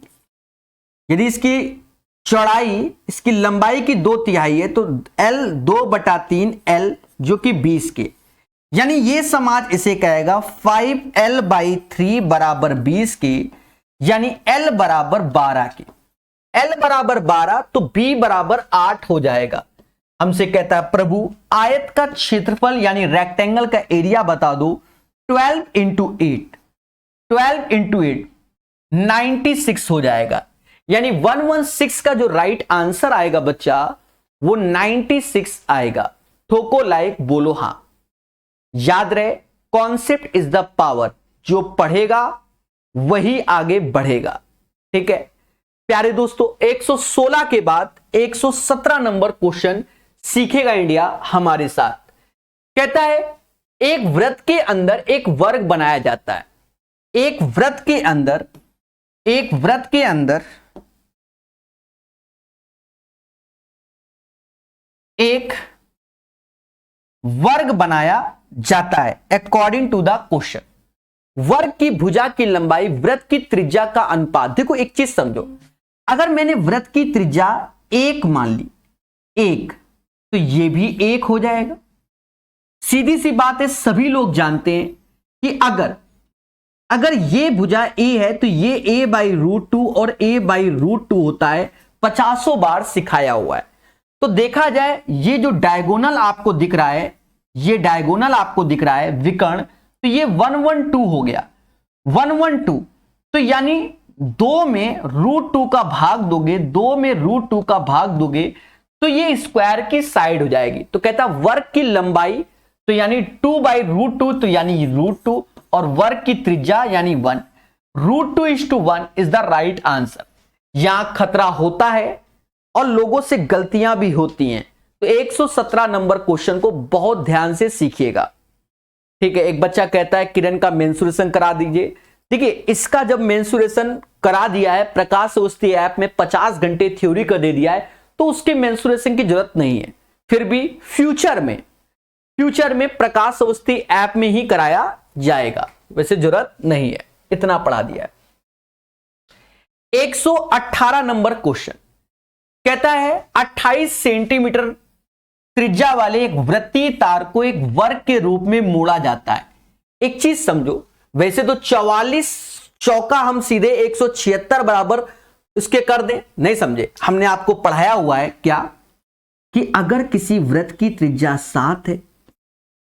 यदि इसकी चौड़ाई इसकी लंबाई की 2/3 है तो l 2/3 l जो कि 20 के, यानी ये समाज इसे कहेगा 5l/3 बराबर 20 के, यानी l बराबर 12 के। l बराबर 12 तो b बराबर 8 हो जाएगा। हमसे कहता है प्रभु आयत का क्षेत्रफल यानी रेक्टेंगल का एरिया बता दो। 12 इंटू 8, 12 इंटू 8 96 हो जाएगा। यानी 116 का जो राइट आंसर आएगा बच्चा वो 96 आएगा। ठोको लाइक, बोलो हां। याद रहे, कॉन्सेप्ट इज द पावर, जो पढ़ेगा वही आगे बढ़ेगा। ठीक है प्यारे दोस्तों, 116 के बाद 117 नंबर क्वेश्चन सीखेगा इंडिया हमारे साथ। कहता है एक वृत्त के अंदर एक वर्ग बनाया जाता है। एक वृत्त के अंदर एक वर्ग बनाया जाता है अकॉर्डिंग टू द क्वेश्चन। वर्ग की भुजा की लंबाई वृत्त की त्रिज्या का अनुपात। देखो एक चीज समझो, अगर मैंने वृत्त की त्रिज्या 1 मान ली, 1, तो ये भी 1 हो जाएगा। सीधी सी बात है, सभी लोग जानते हैं कि अगर ये भुजा a है तो ये a/√2 और a/√2 होता है। 50 बार सिखाया हुआ है। तो देखा जाए ये जो डायगोनल आपको दिख रहा है, ये डायगोनल आपको दिख रहा है विकर्ण, तो ये 112 हो गया। 112 तो यानी 2 में √2 का भाग दोगे, 2 में √2 का भाग दोगे तो ये स्क्वायर की साइड हो जाएगी। तो कहता वर्ग की लंबाई तो यानी 2/√2 तो यानी √2 और वर्ग की त्रिज्या यानी 1। √2:1 इज द राइट आंसर। यहां खतरा होता है और लोगों से गलतियां भी होती हैं। तो 117 नंबर क्वेश्चन को बहुत ध्यान से सीखिएगा। ठीक है, एक बच्चा कहता है किरण का मेंसुरेशन करा दीजिए। देखिए इसका जब मेंसुरेशन करा दिया है, प्रकाश अवस्थी ऐप में 50 घंटे थ्योरी का दे दिया है, तो उसके मेंसुरेशन की जरूरत नहीं है। फिर भी फ्यूचर में प्रकाश अवस्थी ऐप में ही कराया जाएगा, वैसे जरूरत नहीं है। इतना पढ़ा दिया है। 118 नंबर क्वेश्चन कहता है 28 सेंटीमीटर त्रिज्या वाले एक वृत्तीय तार को एक वर्ग के रूप में मोड़ा जाता है। एक चीज समझो, वैसे तो 44 चौका हम सीधे 176 बराबर उसके कर दें, नहीं समझे, हमने आपको पढ़ाया हुआ है क्या कि अगर किसी वृत्त की त्रिज्या 7 है,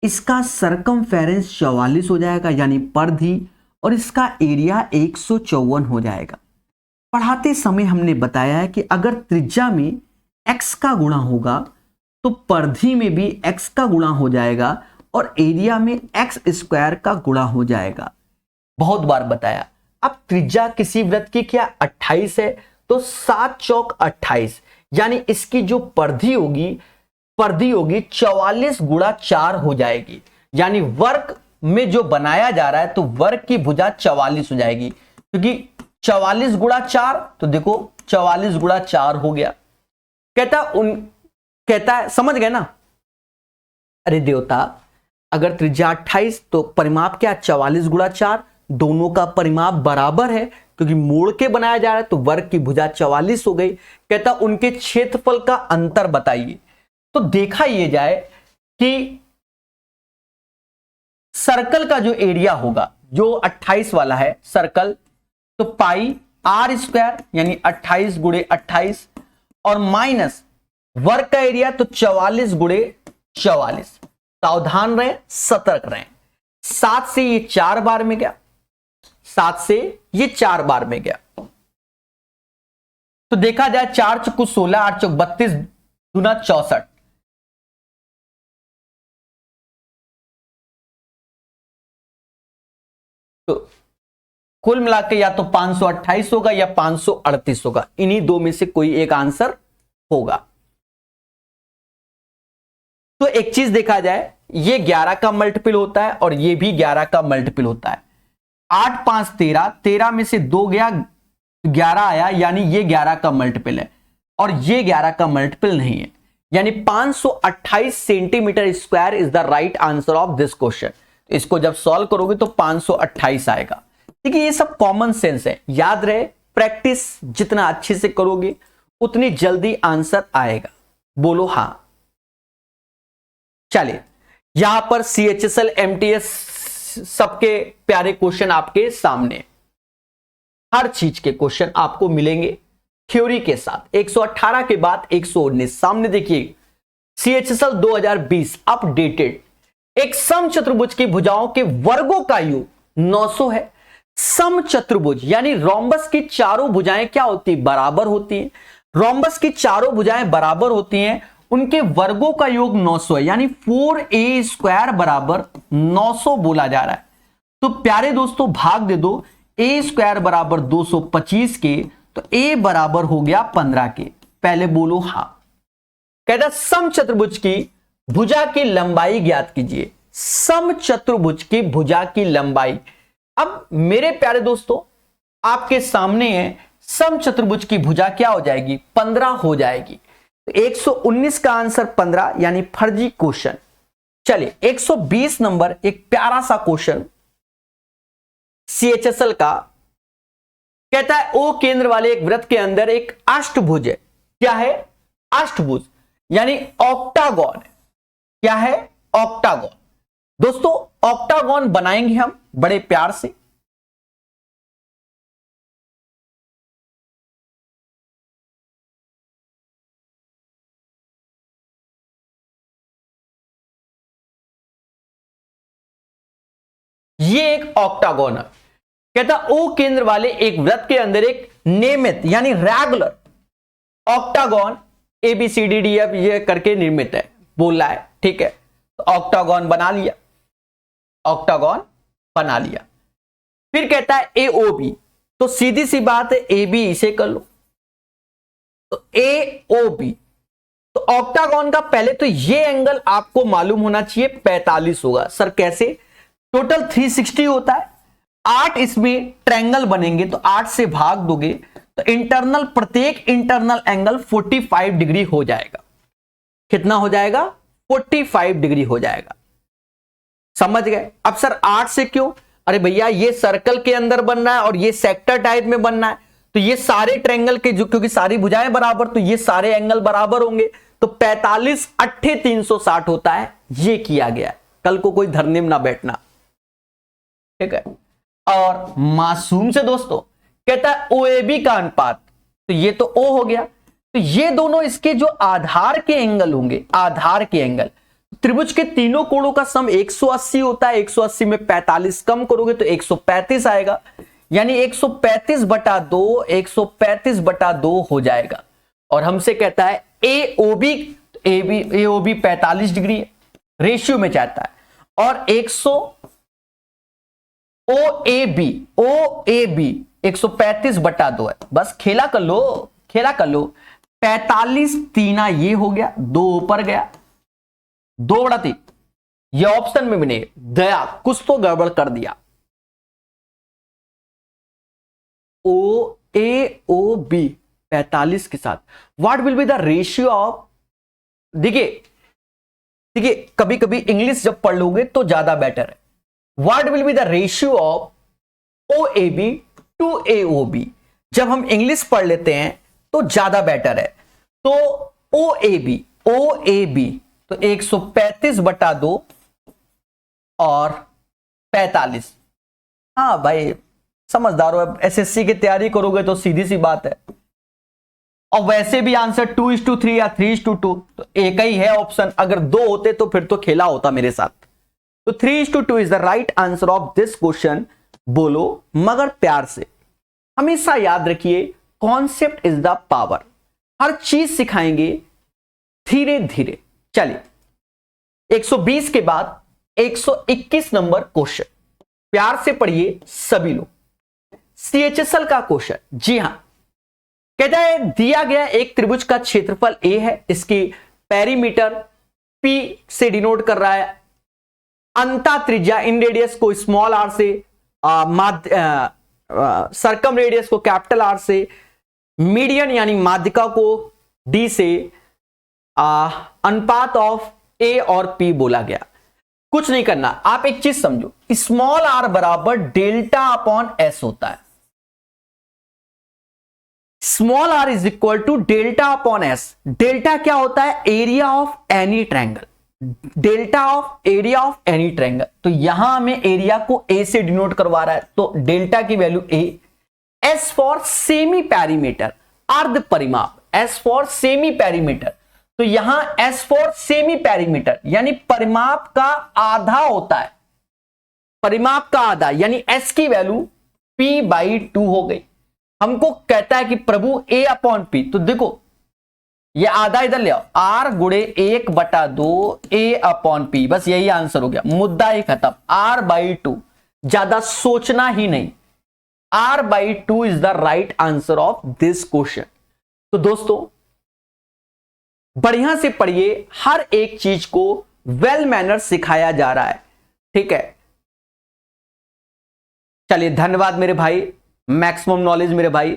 इसका सरकमफेरेंस 44 हो जाएगा यानी परिधि, और इसका एरिया 154 हो जाएगा। पढ़ाते समय हमने बताया है कि अगर त्रिज्या में x का गुणा होगा तो परिधि में भी x का गुणा हो जाएगा और एरिया में x² का गुणा हो जाएगा। बहुत बार बताया। अब त्रिज्या किसी वृत्त की क्या 28 है, तो 7 चौक 28 यानी इसकी जो परिधि होगी 44 गुणा 4 हो जाएगी। यानी वर्ग में जो बनाया जा रहा है तो वर्ग की भुजा 44 हो जाएगी, क्योंकि 44 गुणा 4, तो देखो 44 गुणा 4 हो गया। कहता है समझ गए ना। अरे देवता, अगर त्रिज्या 28 तो परिमाप क्या 44 गुणा 4, दोनों का परिमाप बराबर है क्योंकि मोड़ के बनाया जा रहा है, तो वर्ग की भुजा 44 हो गई। कहता उनके क्षेत्रफल का अंतर बताइए। तो देखा ये जाए कि सर्कल का जो एरिया होगा जो 28 वाला है सर्कल, तो पाई r² यानी 28 गुणे 28 और माइनस वर्ग का एरिया तो 44 गुणे 44। सावधान रहे, सतर्क रहे। 7 से ये 4 बार में गया, 7 से ये 4 बार में गया। तो देखा जाए 4 चौक 16, 8 चौक 32, दूना 64। तो कुल मिला के या तो 528 होगा या 538 होगा, इन्हीं दो में से कोई एक आंसर होगा। तो एक चीज देखा जाए, ये 11 का मल्टीपल होता है और ये भी 11 का मल्टीपल होता है। 8 5 13, 13 में से 2 गया 11 आया, यानी ये 11 का मल्टीपल है और ये 11 का मल्टीपल नहीं है। यानी 528 centimetre square is the right answer of this question. इसको जब सॉल्व करोगे तो 528 आएगा। देखिए ये सब कॉमन सेंस है, याद रहे। प्रैक्टिस जितना अच्छे से करोगे उतनी जल्दी आंसर आएगा। बोलो हां। चलिए यहां पर CHSL MTS सबके प्यारे क्वेश्चन आपके सामने, हर चीज के क्वेश्चन आपको मिलेंगे थ्योरी के साथ। 118 के बाद 119 सामने देखिए। CHSL 2020 updated. एक समचतुर्भुज की भुजाओं के वर्गों का योग 900 है। समचतुर्भुज यानी रोम्बस की चारों भुजाएं क्या होती है, बराबर होती हैं। रोम्बस की चारों भुजाएं बराबर होती हैं, उनके वर्गों का योग 900 है, यानी 4a² बराबर 900 बोला जा रहा है। तो प्यारे दोस्तों भाग दे दो, a² बराबर 225 के, तो a बराबर हो गया 15 के। पहले बोलो हाँ। कहता समचतुर्भुज की भुजा की लंबाई ज्ञात कीजिए। समचतुर्भुज की भुजा की लंबाई, अब मेरे प्यारे दोस्तों आपके सामने है, समचतुर्भुज की भुजा क्या हो जाएगी, 15 हो जाएगी। तो 119 का आंसर 15, यानी फर्जी क्वेश्चन। चलिए 120 नंबर, एक प्यारा सा क्वेश्चन CHSL का। कहता है O केंद्र वाले एक वृत्त के अंदर एक अष्टभुज है। क्या है, अष्टभुज यानी ऑक्टागोन। क्या है, ऑक्टागोन। दोस्तों ऑक्टागोन बनाएंगे हम बड़े प्यार से। ये एक ऑक्टागोन है। कहता O केंद्र वाले एक वृत्त के अंदर एक नियमित यानी रेगुलर ऑक्टागोन ABCDDF ये करके निर्मित है, बोल रहा है। ठीक है, तो ऑक्टागोन बना लिया, ऑक्टागोन बना लिया। फिर कहता है AOB, तो सीधी सी बात है AB इसे कर लो, तो AOB। तो ऑक्टागोन का पहले तो ये एंगल आपको मालूम होना चाहिए 45 होगा। सर कैसे, टोटल 360 होता है, 8 इसमें ट्रायंगल बनेंगे, तो 8 से भाग दोगे तो इंटरनल, प्रत्येक इंटरनल एंगल 45 डिग्री हो जाएगा। कितना हो जाएगा, 45 डिग्री हो जाएगा। समझ गए। अब सर 8 से क्यों, अरे भैया ये सर्कल के अंदर बन रहा है और ये सेक्टर टाइप में बनना है, तो ये सारे ट्रायंगल के जो, क्योंकि सारी भुजाएं बराबर, तो ये सारे एंगल बराबर होंगे, तो 45 8 360 होता है। ये किया गया है, कल को कोई धरने में ना बैठना। ठीक है, और मासूम से दोस्तों कहता है OAB का अनुपात, तो ये तो O हो गया, तो ये दोनों इसके जो आधार के एंगल होंगे, आधार के एंगल, त्रिभुज के तीनों कोणों का सम 180 होता है। 180 में 45 कम करोगे तो 135 आएगा, यानी 135/2 135/2 हो जाएगा। और हमसे कहता है AOB, AOB 45 डिग्री है, रेशियो में चाहता है, और 100 OAB 135/2 है। बस खेला कर लो, खेला कर लो। 45 3 ये हो गया, 2 ऊपर गया, 2/3। ये ऑप्शन में भी नहीं दया, कुछ तो गड़बड़ कर दिया। AOB 45 के साथ what will be the ratio of, देखिए कभी कभी इंग्लिश जब पढ़ लोगे तो ज्यादा बेटर है। What will be the ratio of OAB to AOB। जब हम इंग्लिश पढ़ लेते हैं तो ज्यादा बेटर है। तो OAB तो 135/2 और 45। हाँ भाई समझदार हो, SSC की तैयारी करोगे तो सीधी सी बात है। और वैसे भी आंसर 2:3 या 3:2, तो एक ही है ऑप्शन। अगर 2 होते तो फिर तो खेला होता मेरे साथ। तो 3:2 is the right answer of this question. बोलो मगर प्यार से। हमेशा याद रखिए, कॉन्सेप्ट इज द पावर। हर चीज सिखाएंगे धीरे धीरे। चलिए 120 के बाद 121 नंबर क्वेश्चन, प्यार से पढ़िए सभी लोग। CHSL का क्वेश्चन, जी हां। कहता है दिया गया एक त्रिभुज का क्षेत्रफल A है, इसकी पेरीमीटर P से डिनोट कर रहा है, अंता त्रिज्या इन रेडियस को स्मॉल r से, सरकम रेडियस को कैपिटल R से, मीडियन यानी माध्यिका को D से, अनुपात ऑफ A और P बोला गया। कुछ नहीं करना, आप एक चीज समझो, स्मॉल r बराबर डेल्टा अपॉन S होता है। Small r is equal to delta upon S। Delta क्या होता है, area of any triangle, delta of area of any triangle. तो यहां हमें एरिया को A से डिनोट करवा रहा है, तो डेल्टा की value A। S for semi perimeter, अर्ध परिमाप, S फॉर सेमी पेरीमीटर, तो यहां S फॉर सेमी पेरीमीटर यानी परिमाप का आधा होता है, परिमाप का आधा, यानी S की वैल्यू P/2 हो गई। हमको कहता है कि प्रभु A/P, तो देखो ये आधा इधर ले आओ, R गुणे 1/2 A/P, बस यही आंसर हो गया, मुद्दा ही खत्म। R/2, ज्यादा सोचना ही नहीं, R/2 is the right answer of this question. तो दोस्तों बढ़िया से पढ़िए, हर एक चीज को वेल मैनर सिखाया जा रहा है, ठीक है। चलिए धन्यवाद मेरे भाई, मैक्सिमम नॉलेज मेरे भाई,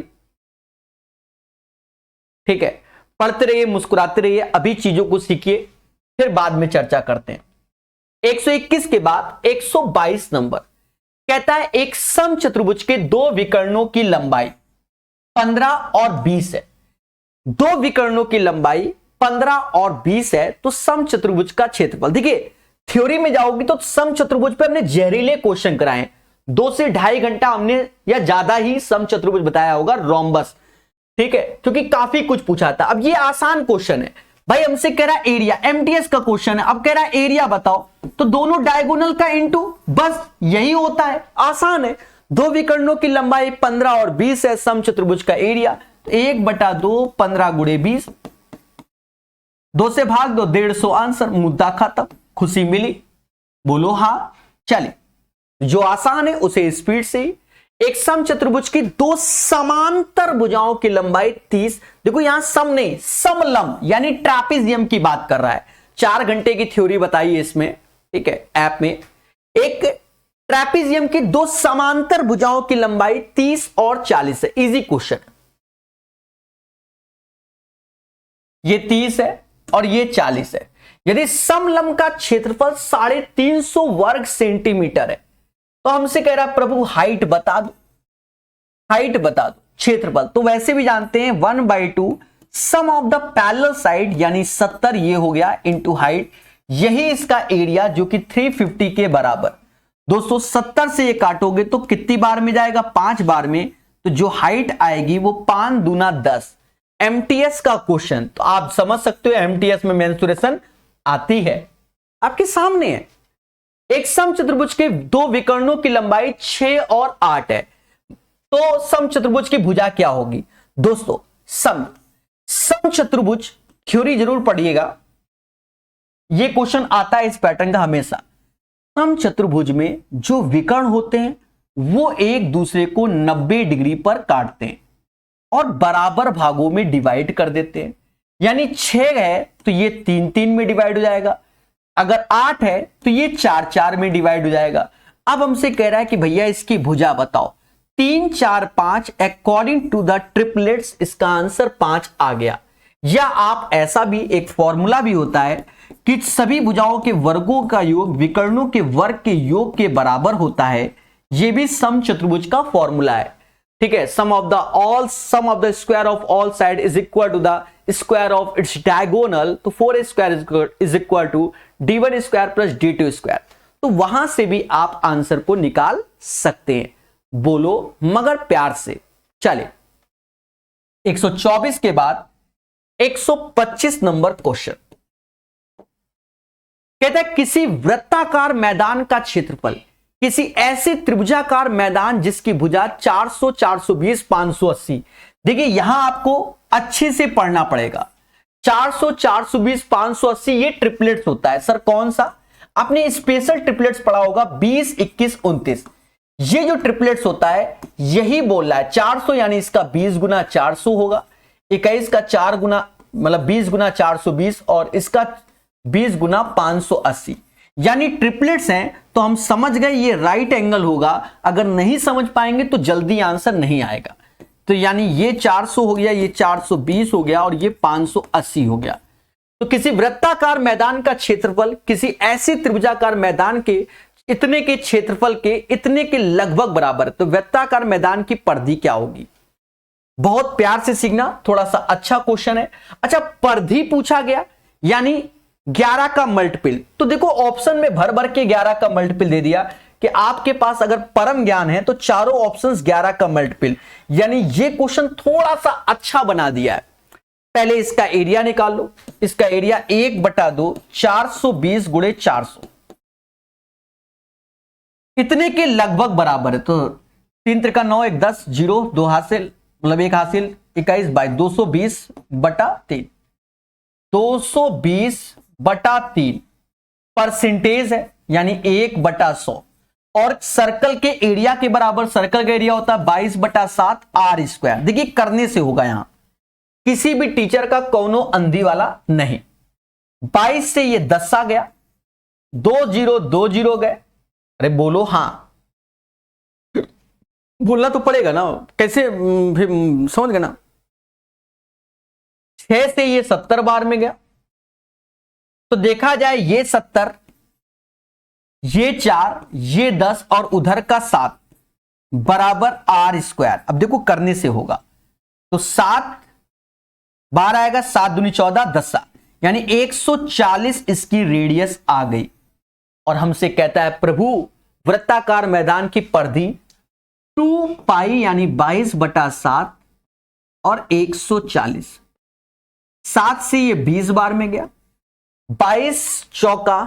ठीक है। पढ़ते रहिए, मुस्कुराते रहिए, अभी चीजों को सीखिए, फिर बाद में चर्चा करते हैं। 121 के बाद 122 नंबर कहता है एक समचतुर्भुज के दो विकर्णों की लंबाई 15 और 20 है। दो विकर्णों की लंबाई 15 और 20 है, तो समचतुर्भुज का क्षेत्रफल। देखिए थ्योरी में जाओगी तो समचतुर्भुज पे हमने जहरीले क्वेश्चन कराए, 2 से 2.5 घंटा हमने या ज्यादा ही समचतुर्भुज बताया होगा, रोम्बस, ठीक है, क्योंकि काफी कुछ पूछा था। अब ये आसान क्वेश्चन है भाई, हमसे कह रहा है एरिया, एमटीएस का क्वेश्चन है, अब कह रहा है एरिया बताओ, तो दोनों डायगोनल का इनटू, बस यही होता है, आसान है। दो विकर्णों की लंबाई 15 और 20 है, समचतुर्भुज का एरिया 1/2 15 गुणे 20, 2 से भाग दो, 150 आंसर, मुद्दा खत्म, खुशी मिली, बोलो हाँ। चलिए जो आसान है उसे स्पीड से, एक समचतुर्भुज की दो समांतर भुजाओं की लंबाई 30, देखो यहां सम नहीं समलंब यानी ट्रैपेजियम की बात कर रहा है, 4 घंटे की थ्योरी बताई है इसमें, ठीक है, ऐप में। एक ट्रैपेजियम की दो समांतर भुजाओं की लंबाई 30 और 40 है, इजी क्वेश्चन, ये 30 है और ये 40 है। यदि समलंब का क्षेत्रफल 350 वर्ग सेंटीमीटर है, तो हमसे कह रहा है प्रभु हाइट बता दो, हाइट बता दो, क्षेत्रफल तो वैसे भी जानते हैं 1/2 सम ऑफ द पैरेलल साइड यानी 70 ये हो गया इंटू हाइट, यही इसका एरिया जो कि 350 के बराबर। दोस्तों 70 से ये काटोगे तो कितनी बार में जाएगा, 5 बार में, तो जो हाइट आएगी वो 5 दूना 10। एमटीएस का क्वेश्चन, तो आप समझ सकते हो एमटीएस में मेंसुरेशन आती है, आपके सामने है। एक समचतुर्भुज के दो विकर्णों की लंबाई 6 और 8 है, तो समचतुर्भुज की भुजा क्या होगी। दोस्तों समचतुर्भुज थ्योरी जरूर पढ़िएगा, यह क्वेश्चन आता है इस पैटर्न का हमेशा। समचतुर्भुज में जो विकर्ण होते हैं वो एक दूसरे को 90 डिग्री पर काटते हैं और बराबर भागों में डिवाइड कर देते हैं, यानी 6 है तो ये 3-3 में डिवाइड हो जाएगा, अगर 8 है तो ये 4-4 में डिवाइड हो जाएगा। अब हमसे कह रहा है कि भैया इसकी भुजा बताओ, 3 4 5 अकॉर्डिंग टू द ट्रिपलेट्स, इसका आंसर 5 आ गया। या आप ऐसा भी एक फॉर्मूला भी होता है कि सभी भुजाओं के वर्गों का योग विकर्णों के वर्ग के योग के बराबर होता है, यह भी समचतुर्भुज का फॉर्मूला है, ठीक है। Sum of the square of all side is equal to the square of its diagonal, तो 4a square is equal to d1 square plus d2 square, तो वहां से भी आप आंसर को निकाल सकते हैं, बोलो मगर प्यार से। चले 124 के बाद 125 नंबर क्वेश्चन कहता है किसी वृत्ताकार मैदान का क्षेत्रफल किसी ऐसे त्रिभुजाकार मैदान जिसकी भुजा 400 420 580, देखिए यहां आपको अच्छे से पढ़ना पड़ेगा। 400 420 580 ये ट्रिपलेट्स होता है। सर कौन सा, आपने स्पेशल ट्रिपलेट्स पढ़ा होगा 20 21 29, ये जो ट्रिपलेट्स होता है यही बोल रहा है 400 यानी इसका 20 गुना 400 होगा, 21 का 4 गुना मतलब 20 गुना 420 और इसका 20 गुना 580, यानी ट्रिपलेट्स हैं। तो हम समझ गए ये राइट एंगल होगा, अगर नहीं समझ पाएंगे तो जल्दी आंसर नहीं आएगा। तो यानी ये 400 हो गया, ये 420 हो गया और ये 580 हो गया। तो किसी वृत्ताकार मैदान का क्षेत्रफल किसी ऐसे त्रिभुजाकार मैदान के इतने के क्षेत्रफल के इतने के लगभग बराबर, तो वृत्ताकार मैदान की परिधि क्या होगी। बहुत प्यार से सीखना, थोड़ा सा अच्छा क्वेश्चन है। अच्छा परिधि पूछा गया यानी 11 का मल्टीपल, तो देखो ऑप्शन में भर भर के 11 का मल्टीपल दे दिया कि आपके पास अगर परम ज्ञान है तो चारों ऑप्शंस 11 का मल्टीपल, यानी ये क्वेश्चन थोड़ा सा अच्छा बना दिया है। पहले इसका एरिया निकाल लो, इसका एरिया 1/2 420 गुणे 400 इतने के लगभग बराबर है, तो 3 त्रिका 9, 1 10, 0 2 हासिल, मतलब 1 हासिल, 21 बाई 220/3, 220/3 परसेंटेज है, यानी 1/100। और सर्कल के एरिया के बराबर, सर्कल का एरिया होता है 22/7 r²। देखिए करने से होगा, यहां किसी भी टीचर का कोनो अंधी वाला नहीं। 22 से ये 10 आ गया, 2 0 2 0 गए। अरे बोलो हाँ, बोलना तो पड़ेगा ना, कैसे फिर समझ गए ना। 6 से ये 70 बार में गया, तो देखा जाए ये 70, ये 4, ये 10 और उधर का 7 बराबर r²। अब देखो करने से होगा, तो 7 बार आएगा, 7 दूनी 14, 10, यानी 140 इसकी रेडियस आ गई। और हमसे कहता है प्रभु वृत्ताकार मैदान की परिधि 2 पाई यानी 22/7 और 140। 7 से ये 20 बार में गया, 22 चौका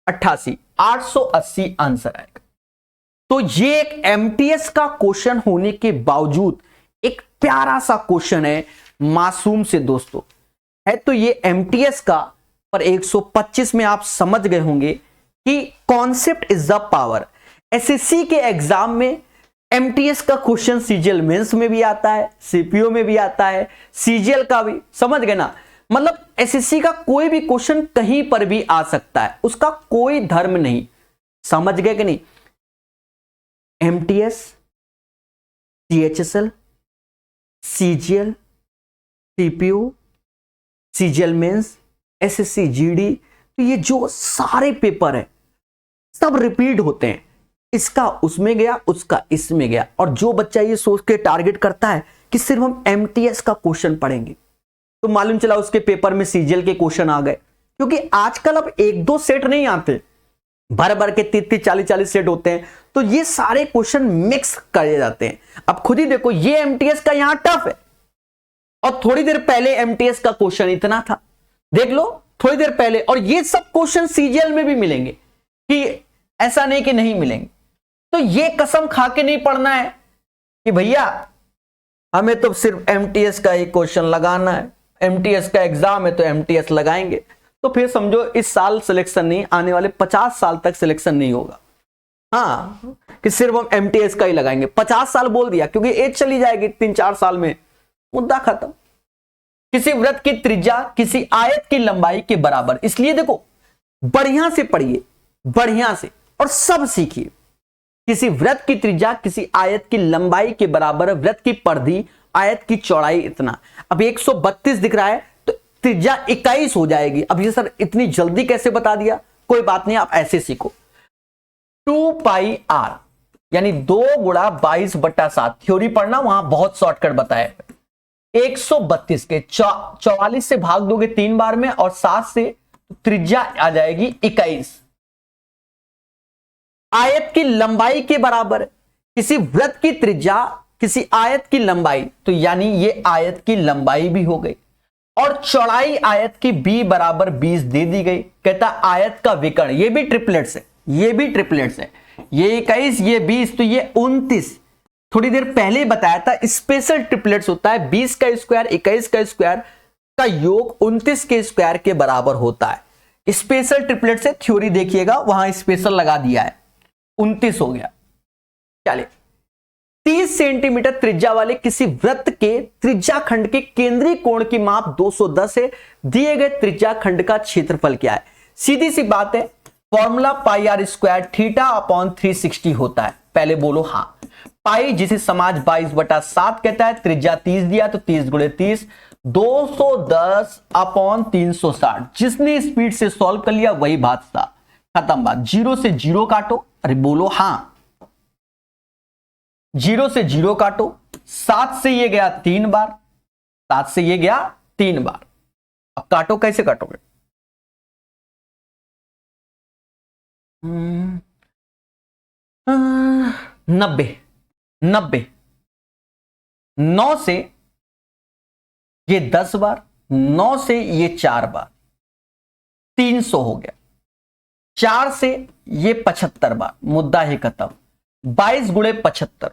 88, 880 आंसर आएगा। तो ये एक एमटीएस का क्वेश्चन होने के बावजूद एक प्यारा सा क्वेश्चन है, मासूम से दोस्तों है। तो ये एमटीएस का पर 125 में आप समझ गए होंगे कि concept is the power. SSC के एग्जाम में एमटीएस का क्वेश्चन सीजीएल मेंस में भी आता है, सीपीओ में भी आता है, सीजीएल का भी, समझ गए ना। मतलब एसएससी का कोई भी क्वेश्चन कहीं पर भी आ सकता है, उसका कोई धर्म नहीं, समझ गए कि नहीं। MTS, CHSL, CGL, CPO, CGL mains, SSC GD, तो ये जो सारे पेपर है सब रिपीट होते हैं। इसका उसमें गया, उसका इसमें गया। और जो बच्चा ये सोच के टारगेट करता है कि सिर्फ हम एमटीएस का क्वेश्चन पढ़ेंगे, तो मालूम चला उसके पेपर में सीजीएल के क्वेश्चन आ गए। क्योंकि आजकल अब 1-2 सेट नहीं आते, भर भर के 30-30, 40-40 सेट होते हैं, तो ये सारे क्वेश्चन मिक्स करे जाते हैं। अब खुद ही देखो, ये एमटीएस का यहां टफ है और थोड़ी देर पहले एमटीएस का क्वेश्चन इतना था, देख लो थोड़ी देर पहले। और ये सब क्वेश्चन सीजीएल में भी मिलेंगे, कि ऐसा नहीं कि नहीं मिलेंगे। तो ये कसम खा के नहीं पढ़ना है कि भैया हमें तो सिर्फ एमटीएस का ही क्वेश्चन लगाना है, एमटीएस का एग्जाम है तो एमटीएस लगाएंगे। तो फिर समझो इस साल सिलेक्शन नहीं, आने वाले 50 साल तक सिलेक्शन नहीं होगा। हाँ, कि सिर्फ हम एमटीएस का ही लगाएंगे। 50 साल बोल दिया क्योंकि एज चली जाएगी 3-4 साल में, मुद्दा खत्म। किसी वृत्त की त्रिज्या किसी आयत की लंबाई के बराबर। इसलिए देखो बढ़िया से पढ़िए, बढ़िया से, और सब सीखिए। किसी वृत्त की त्रिज्या किसी आयत की लंबाई के बराबर, वृत्त की परिधि, आयत की चौड़ाई इतना। अब 132 दिख रहा है तो त्रिज्या 21 हो जाएगी। अब ये सर इतनी जल्दी कैसे बता दिया? कोई बात नहीं, आप ऐसे सीखो। 2 पाई r यानी 2 गुणा 22/7। थ्योरी पढ़ना, वहां बहुत शॉर्टकट बताया। 132 के 44 से भाग दोगे 3 बार में, और 7 से त्रिज्या आ जाएगी 21। आयत की लंबाई के बराबर किसी वृत्त की त्रिज्या किसी आयत की लंबाई, तो यानी ये आयत की लंबाई भी हो गई। और चौड़ाई आयत की b बराबर 20 दे दी गई। कहता आयत का विकर्ण, ये भी ट्रिपलेट्स है, ये भी ट्रिपलेट्स है, ये 21, ये 20, तो ये 29। थोड़ी देर पहले बताया था स्पेशल ट्रिपलेट्स होता है 20 का स्क्वायर 21 का स्क्वायर का योग 29 के स्क्वायर के बराबर होता है। स्पेशल ट्रिपलेट से थ्योरी देखिएगा, वहां स्पेशल लगा दिया है, 29 हो गया। चलिए, 30 सेंटीमीटर त्रिज्या वाले किसी वृत्त के त्रिज्या खंड के केंद्रीय कोण की माप 210 है। दिए गए त्रिज्या खंड का क्षेत्रफल क्या है? सीधी सी बात है, फॉर्मूला पाई r स्क्वायर थीटा अपॉन 360 होता है। पहले बोलो हाँ। पाई जिसे समाज 22/7 कहता है, त्रिज्या 30 दिया तो 30 गुणे 30, 210 अपॉन 360। जिसने स्पीड से सॉल्व कर लिया वही बादशाह, खत्म बात। 0 से 0 काटो, अरे बोलो हाँ। 0 से 0 काटो, 7 से ये गया 3 बार, 7 से ये गया 3 बार। अब काटो, कैसे काटोगे? 90 9 से ये 10 बार, 9 से ये 4 बार, 300 हो गया। 4 से ये 75 बार, मुद्दा ही खत्म। 22 गुणे 75,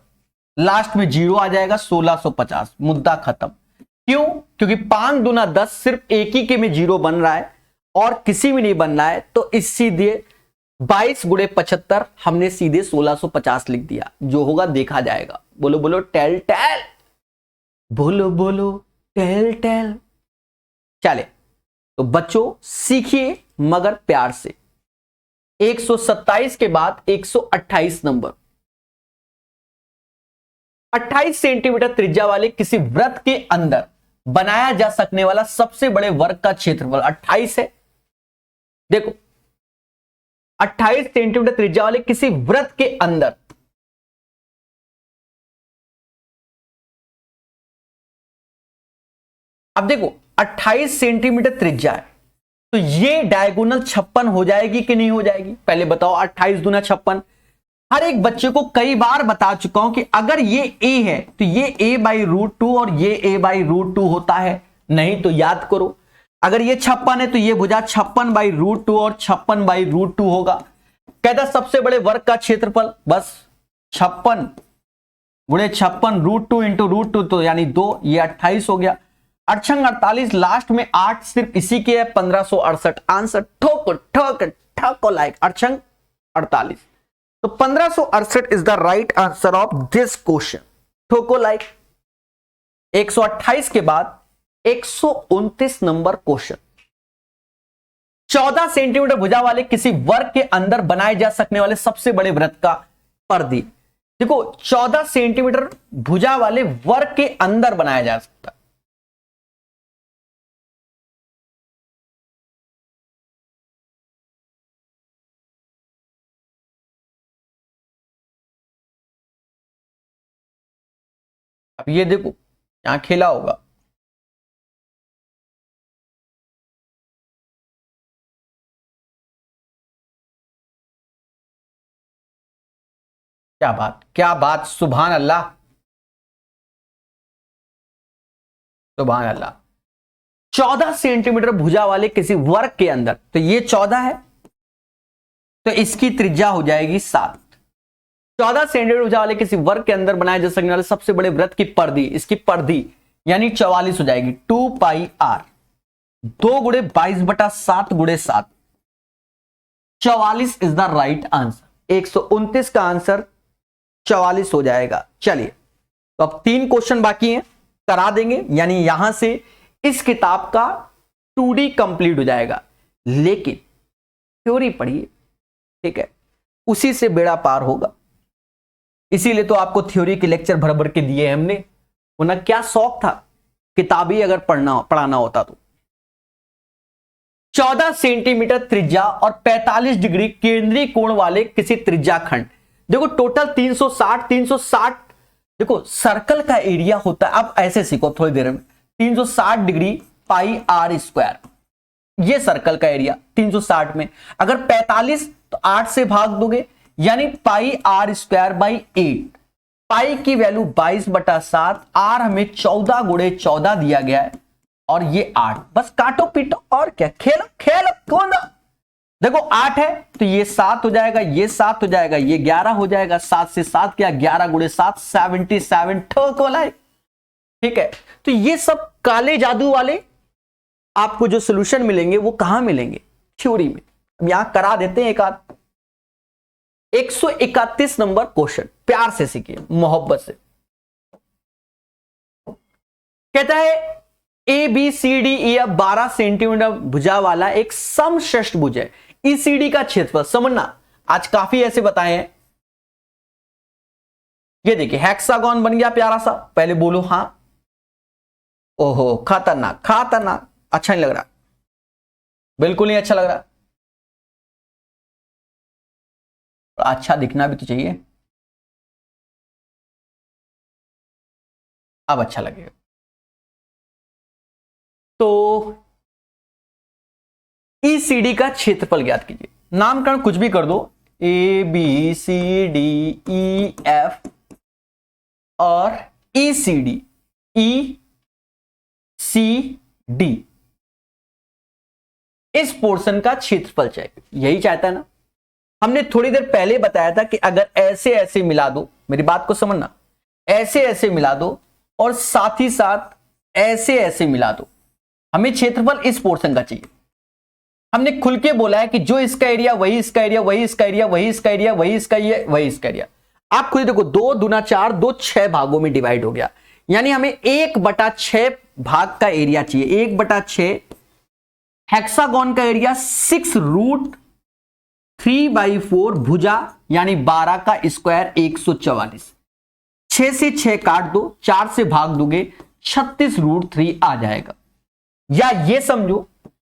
लास्ट में 0 आ जाएगा, 1650, मुद्दा खत्म। क्यों? क्योंकि 5 दूना 10, सिर्फ एक ही के में 0 बन रहा है और किसी में नहीं बन रहा है, तो इस सीधे 22 गुणे 75 हमने सीधे 1650 लिख दिया। जो होगा देखा जाएगा। बोलो बोलो टेल टेल, बोलो बोलो टेल टेल। चले तो बच्चों सीखिए मगर प्यार से। 127 के बाद 128 नंबर। 28 सेंटीमीटर त्रिज्या वाले किसी वृत्त के अंदर बनाया जा सकने वाला सबसे बड़े वर्ग का क्षेत्रफल 28 है। देखो 28 सेंटीमीटर त्रिज्या वाले किसी वृत्त के अंदर अब देखो 28 सेंटीमीटर त्रिज्या है, तो ये डायगोनल 56 हो जाएगी कि नहीं हो जाएगी? पहले बताओ। 28 दूना 56। हर एक बच्चे को कई बार बता चुका हूं कि अगर ये a है तो ये a/√2 और ये a/√2 होता है। नहीं तो याद करो, अगर ये 56 है तो ये भुजा 56/√2 और 56/√2 होगा। कहता सबसे बड़े वर्ग का क्षेत्रफल, बस 56 गुणे 56 √2 इंटू √2, तो यानी 2, ये 28 हो गया। 48, लास्ट में 8 सिर्फ इसी के है, 1568। आंसर ठोको ठोको ठोको लाइक 48। तो 1568 is the right answer of this question. ठोको लाइक। 128 के बाद 129 नंबर क्वेश्चन। 14 सेंटीमीटर भुजा वाले किसी वर्ग के अंदर बनाए जा सकने वाले सबसे बड़े वृत्त का परिधि। देखो 14 सेंटीमीटर भुजा वाले वर्ग के अंदर बनाया जा सकता है। अब ये देखो यहां खेला होगा। क्या बात, क्या बात, सुभान अल्लाह, सुभान अल्लाह। 14 सेंटीमीटर भुजा वाले किसी वर्ग के अंदर, तो ये 14 है, तो इसकी त्रिज्या हो जाएगी 7। 14 सेंटीमीटर भुजा वाले किसी वर्ग के अंदर बनाए जा सकने वाले सबसे बड़े वृत्त की परिधि, इसकी परिधि यानी 44 हो जाएगी। 2πr, 2 गुणे 22/7 गुणे 7, 44 इज द राइट आंसर। 129 का आंसर 44 हो जाएगा। चलिए तो अब 3 क्वेश्चन बाकी हैं, करा देंगे, यानी यहां से इस किताब का 2D कंप्लीट हो जाएगा। लेकिन थ्योरी पढ़िए, ठीक है, उसी से बेड़ा पार होगा। इसीलिए तो आपको थ्योरी के लेक्चर भर भर के दिए हैं हमने, वरना क्या शौक था किताबी अगर पढ़ाना होता तो। 14 सेंटीमीटर त्रिज्या और 45 डिग्री केंद्रीय कोण वाले किसी त्रिज्या खंड। देखो टोटल 360 देखो सर्कल का एरिया होता है। अब ऐसे सीखो थोड़ी देर में, 360 डिग्री πr², ये सर्कल का एरिया 360 में। अगर 45 तो 8 से भाग दोगे, यानी πr²/8। पाई की वैल्यू 22/7, आर हमें 14 गुणे 14 दिया गया है, और ये 8। बस काटो पीटो और क्या, खेलो खेलो कौन। देखो 8 है तो ये 7 हो जाएगा, ये 7 हो जाएगा, ये 11 हो जाएगा। 7 से 7 क्या, 11 गुणे 7 77 ठोको लाइक। ठीक है, तो ये सब काले जादू वाले आपको जो सोल्यूशन मिलेंगे वो कहां मिलेंगे? थ्योरी में। अब यहां करा देते हैं एक आध। 131 नंबर क्वेश्चन, प्यार से सीखिए, मोहब्बत से। कहता है ABCDE 12 सेंटीमीटर भुजा वाला एक समषष्ठभुज है। ECD का क्षेत्रफल समझना, आज काफी ऐसे बताए हैं। ये देखिए हेक्सागोन बन गया प्यारा सा, पहले बोलो हां। ओहो खतरनाक खतरनाक, अच्छा नहीं लग रहा, बिल्कुल नहीं अच्छा लग रहा। अच्छा दिखना भी तो चाहिए, अब अच्छा लगेगा। तो ECD का क्षेत्रफल ज्ञात कीजिए। नामकरण कुछ भी कर दो, ABCDEF और ECD, ECD इस पोर्शन का क्षेत्रफल चाहिए, यही चाहता है ना। हमने थोड़ी देर पहले बताया था कि अगर ऐसे ऐसे मिला दो, मेरी बात को समझना, ऐसे ऐसे मिला दो और साथ ही साथ ऐसे ऐसे मिला दो, हमें क्षेत्रफल इस पोर्शन का चाहिए। हमने खुल के बोला है कि जो इसका एरिया वही इसका एरिया, वही इसका एरिया, वही इसका एरिया, वही इसका एरिया, वही इसका एरिया। आप खुद देखो, 2 दूना 4, 2 6 भागों में डिवाइड हो गया, यानी हमें 1/6 भाग का एरिया चाहिए। 1/6 हेक्सागोन का एरिया 6√3/4 भुजा यानी 12 का स्क्वायर 144। 6 से 6 काट दो, 4 से भाग दोगे 36√3 आ जाएगा। या ये समझो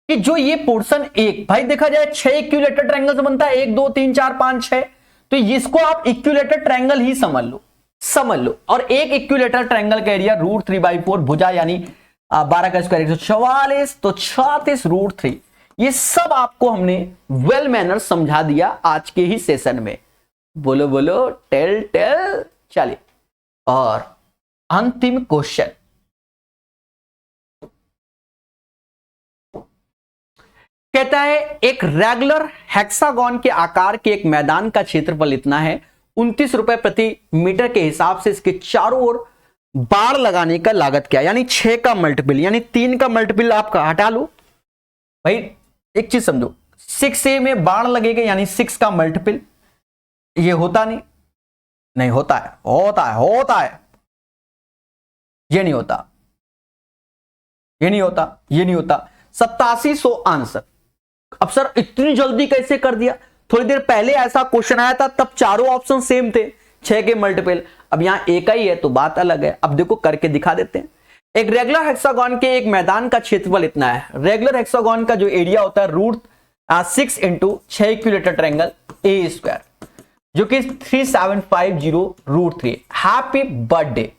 कि जो ये पोर्शन एक, भाई देखा जाए 6 इक्विलेटरल ट्रायंगल से बनता है, 1 2 3 4 5 6, तो इसको आप इक्विलेटरल ट्रायंगल ही समझ लो। और एक इक्विलेटरल ट्रायंगल का एरिया √3/4 भुजा यानी 12 का स्क्वायर 144, तो 36√3। ये सब आपको हमने वेल मैनर समझा दिया आज के ही सेशन में। बोलो बोलो टेल। चलिए, और अंतिम क्वेश्चन, कहता है एक रेगुलर हेक्सागोन के आकार के एक मैदान का क्षेत्रफल इतना है, 29 रुपए प्रति मीटर के हिसाब से इसके चारों ओर बाड़ लगाने का लागत क्या है? यानी 6 का मल्टीपल, यानी 3 का मल्टीपल आपका हटा लो। भाई एक चीज समझो, 6a में बाड़ लगेगा यानी 6 का मल्टीपल, ये होता नहीं होता है, ये नहीं होता, ये नहीं होता। 8700 आंसर। अब सर इतनी जल्दी कैसे कर दिया? थोड़ी देर पहले ऐसा क्वेश्चन आया था, तब चारों ऑप्शन सेम थे, 6 के मल्टीपल। अब यहां एक ही है तो बात अलग है। अब देखो करके दिखा देते हैं। एक रेगुलर हेक्सागोन के एक मैदान का क्षेत्रफल इतना है। रेगुलर हेक्सागोन का जो एरिया होता है √6 × 6 इक्विलेटरल ट्रायंगल ए स्क्वायर, जो कि 3750√3। Happy birthday.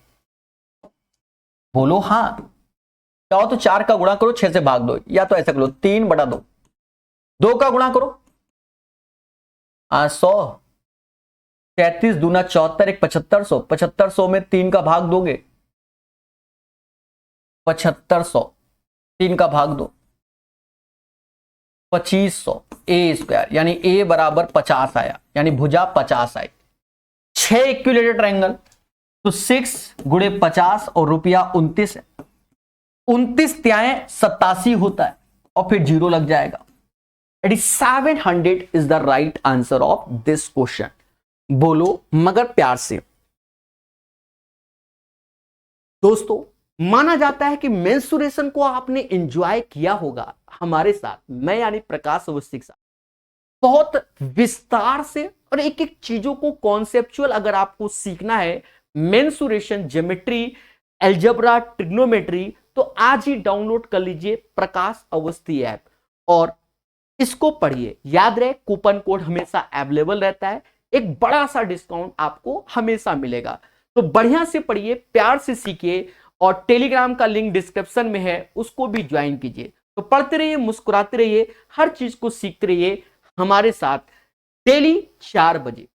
बोलो हाँ। चाहो तो 4 का गुणा करो, 6 से भाग दो, या तो ऐसा करो 3/2, 2 का गुणा करो 100, 33 दूना 74, 1 7500, 7500 में 3 का भाग दोगे 7500, 3 का भाग दो 2500 ए स्क्वायर, यानी ए बराबर 50 आया, यानी भुजा 50 आई। 6 इक्विलेटरल ट्रायंगल, तो 6 × 50 और रुपया 29 है। 29 त्याएं 87 होता है और फिर 0 लग जाएगा। It is 700 is the right answer of this question. बोलो मगर प्यार से। दोस्तों, माना जाता है कि मेंसुरेशन को आपने एंजॉय किया होगा हमारे साथ, मैं यानी प्रकाश अवस्थी के साथ, बहुत विस्तार से। और एक एक चीजों को कॉन्सेप्चुअल अगर आपको सीखना है, मेंसुरेशन, ज्योमेट्री, अलजेब्रा, ट्रिग्नोमेट्री, तो आज ही डाउनलोड कर लीजिए प्रकाश अवस्थी ऐप और इसको पढ़िए। याद रहे, कूपन कोड हमेशा अवेलेबल रहता है, एक बड़ा सा डिस्काउंट आपको हमेशा मिलेगा। तो बढ़िया से पढ़िए, प्यार से सीखिए, और टेलीग्राम का लिंक डिस्क्रिप्शन में है, उसको भी ज्वाइन कीजिए। तो पढ़ते रहिए, मुस्कुराते रहिए, हर चीज को सीखते रहिए हमारे साथ डेली 4 बजे।